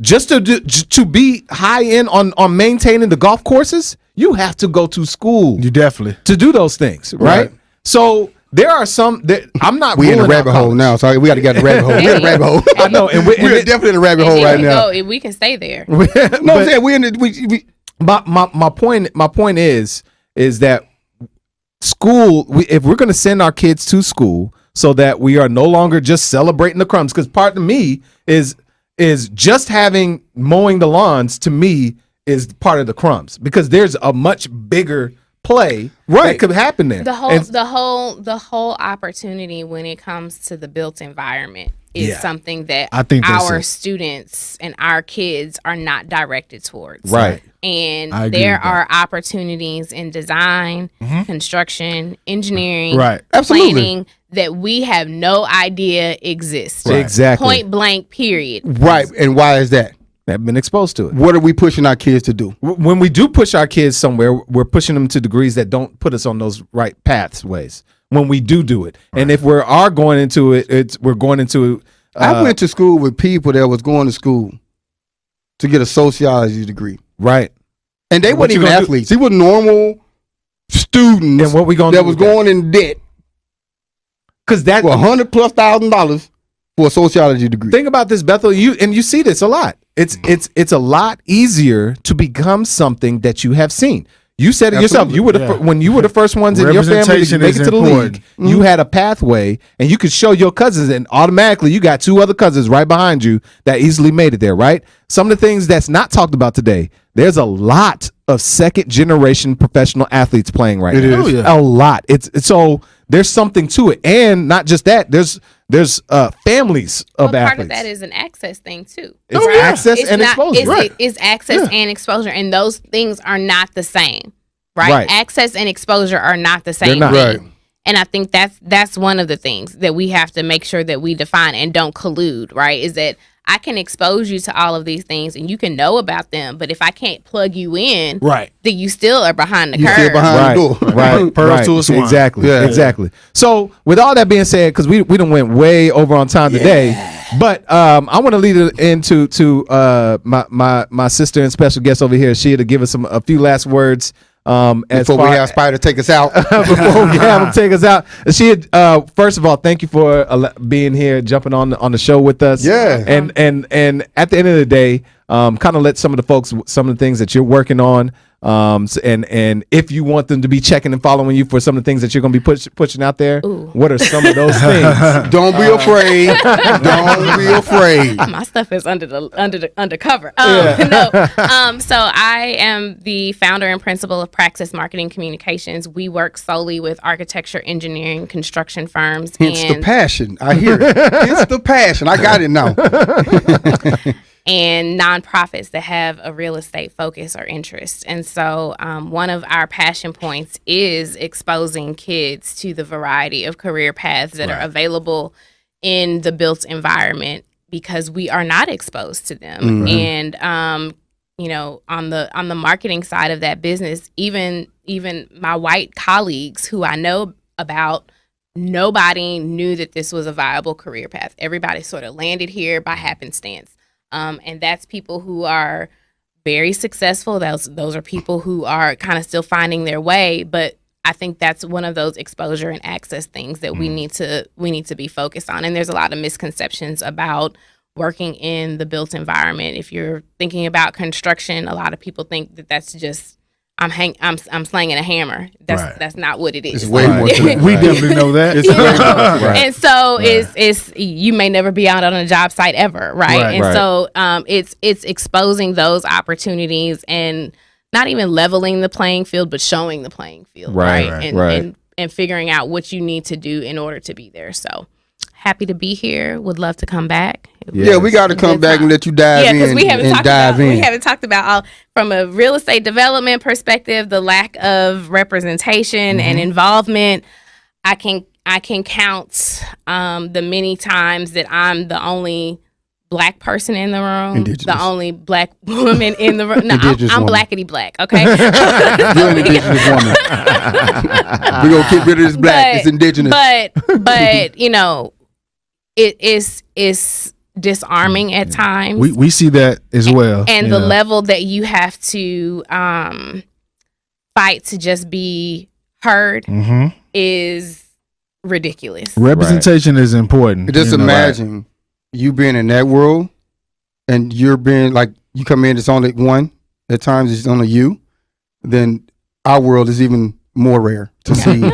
S1: Just to be high end on maintaining the golf courses, you have to go to school
S3: You definitely.
S1: to do those things, right?
S2: Right.
S1: So there are some that I'm not.
S2: We in the
S1: ruling out
S2: rabbit hole
S1: college.
S2: now, so we got to get the rabbit hole. We're in the rabbit hole.
S1: I know, and
S2: We're definitely in the rabbit hole
S4: And
S2: right
S4: we
S2: now.
S4: can go, we can stay there.
S2: No, I'm saying we in the we
S1: my point is that school. If we're going to send our kids to school, so that we are no longer just celebrating the crumbs, because part of me is just having mowing the lawns to me is part of the crumbs, because there's a much bigger play that could happen there.
S4: The whole opportunity when it comes to the built environment is something that
S3: I think that's
S4: our
S3: it.
S4: students and our kids are not directed towards.
S1: Right.
S4: And
S3: I agree
S4: there
S3: with that.
S4: are opportunities in design, construction, engineering,
S3: Right.
S2: Absolutely.
S4: planning that we have no idea exist.
S1: Right. Exactly.
S4: Point blank, period.
S2: right. And why is that?
S1: Have been exposed to it.
S2: What are we pushing our kids to do?
S1: When we do push our kids somewhere, we're pushing them to degrees that don't put us on those right pathways. When we do it, and if we are going into it, we're going into.
S2: I went to school with people that was going to school to get a sociology degree,
S1: right.
S2: and they
S1: What
S2: weren't
S1: you
S2: even
S1: gonna do?
S2: athletes. They were normal students.
S1: And what we gonna
S2: that
S1: do
S2: was
S1: with that?
S2: going in debt
S1: Because that
S2: for $100,000+ for a sociology degree.
S1: think about this, Bethel. You see this a lot. It's a lot easier to become something that you have seen. You said it yourself.
S2: Absolutely.
S1: You were the when you were the first ones in your family to
S3: Representation
S1: make
S3: is
S1: it to the
S3: important.
S1: league. You had a pathway, and you could show your cousins, and automatically you got two other cousins right behind you that easily made it there. Right. Some of the things that's not talked about today. There's a lot of second generation professional athletes playing right now.
S3: is. Oh, yeah.
S1: A lot. It's so there's something to it, and not just that. There's families of
S4: But
S1: athletes.
S4: part of that is an access thing too.
S1: It's access and
S4: not,
S1: exposure.
S4: It's access and exposure, and those things are not the same, right?
S1: Right.
S4: Access and exposure are not the same
S1: not.
S4: thing.
S2: Right.
S4: And I think that's one of the things that we have to make sure that we define and don't collude, right? Is that I can expose you to all of these things and you can know about them, but if I can't plug you in,
S3: Right.
S4: then you still are behind the
S2: You
S4: curve.
S2: still behind the door.
S1: Right,
S3: Pearls
S1: right.
S3: to a swine.
S1: Exactly,
S2: Yeah.
S1: exactly. So, with all that being said, because we done went way over on time today, but I want to lead it into my sister and special guest over here, Asheya, to give us a few last words. As
S2: Before we have Spider take us out.
S1: before we have him take us out, Asheya, first of all, thank you for being here, jumping on the show with us.
S2: Yeah.
S1: and at the end of the day, kind of let some of the folks, some of the things that you're working on, and if you want them to be checking and following you for some of the things that you're going to be pushing out there, what are some of those things?
S2: Don't be afraid. Don't be afraid.
S4: My stuff is undercover. So I am the founder and principal of Praxis Marketing Communications. We work solely with architecture, engineering, construction firms,
S2: Hence the
S4: and
S2: passion. I hear it. Hence the passion. I got it now.
S4: and nonprofits that have a real estate focus or interest. And so one of our passion points is exposing kids to the variety of career paths that are available in the built environment, because we are not exposed to them. And on the marketing side of that business, even my white colleagues who I know about, nobody knew that this was a viable career path. Everybody sort of landed here by happenstance. And that's people who are very successful. Those are people who are kind of still finding their way. But I think that's one of those exposure and access things that we need to be focused on. And there's a lot of misconceptions about working in the built environment. If you're thinking about construction, a lot of people think that that's just I'm slanging a hammer. That's not what it is.
S2: It's way more to that.
S3: We definitely know that.
S2: It's way more to that.
S1: Right.
S4: And so it's you may never be out on a job site ever, right?
S3: Right.
S4: And
S1: Right.
S4: so it's exposing those opportunities and not even leveling the playing field, but showing the playing field,
S1: Right,
S4: right?
S1: right.
S4: And figuring out what you need to do in order to be there. So happy to be here. Would love to come back.
S2: Yeah, we got to come back and let you dive in
S4: because we haven't
S2: and
S4: talked
S2: dive
S4: about
S2: in.
S4: we haven't talked about all, from a real estate development perspective, the lack of representation and involvement. I can count the many times that I'm the only Black person in the room,
S2: Indigenous.
S4: the only Black woman in the room. No,
S2: Indigenous
S4: I'm
S2: woman.
S4: blackety black. Okay.
S2: You're an indigenous woman. We're going to get rid of this black. It's indigenous.
S4: But it's disarming at times.
S3: We see that as well.
S4: And
S3: you
S4: the
S3: know.
S4: level that you have to fight to just be heard is ridiculous.
S3: Representation is important.
S2: Just imagine you being in that world and you're being like, you come in, it's only one. At times it's only you. Then our world is even more rare to see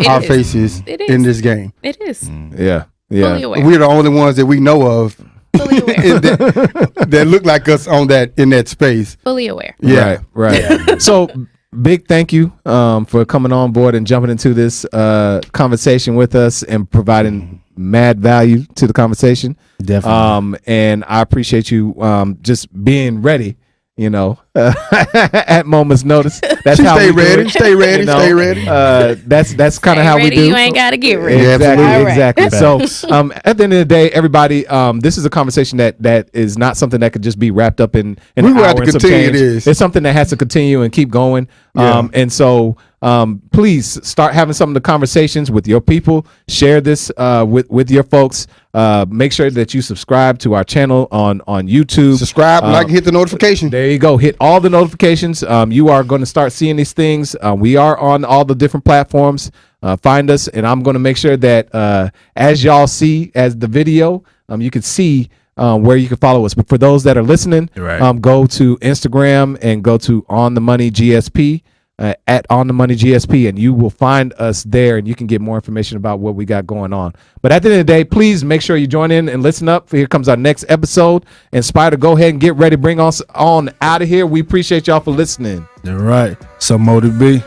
S2: our faces in this game.
S4: It is.
S1: Yeah.
S4: Fully aware.
S2: We're the only ones that we know of
S4: Fully aware.
S2: that look like us in that space.
S4: Fully aware.
S2: Yeah.
S1: Right. So big thank you for coming on board and jumping into this conversation with us and providing mad value to the conversation.
S3: Definitely.
S1: And I appreciate you just being ready, at moment's notice. That's how
S2: stay
S1: we do
S2: ready.
S1: it,
S2: Stay ready.
S1: you know?
S2: Stay ready.
S1: That's kind of how we do.
S4: You ain't got to get ready.
S1: Exactly.
S4: All right.
S1: Exactly. So, at the end of the day, everybody, this is a conversation that is not something that could just be wrapped up in an
S2: We will
S1: hour
S2: have to
S1: and some
S2: continue
S1: change.
S2: this.
S1: It's something that has to continue and keep going.
S2: Yeah.
S1: And so, please start having some of the conversations with your people. Share this with your folks. Make sure that you subscribe to our channel on YouTube.
S2: Subscribe, like, hit the notification.
S1: There you go. Hit all the notifications. You are going to start seeing these things. We are on all the different platforms. Find us, and I'm going to make sure that as y'all see as the video, you can see where you can follow us. But for those that are listening, go to Instagram and go to On the Money GSP. At On the Money GSP, and you will find us there, and you can get more information about what we got going on. But at the end of the day, please make sure you join in and listen up. Here comes our next episode. And Spider, go ahead and get ready. Bring us on out of here. We appreciate y'all for listening.
S3: All right. So Motive B.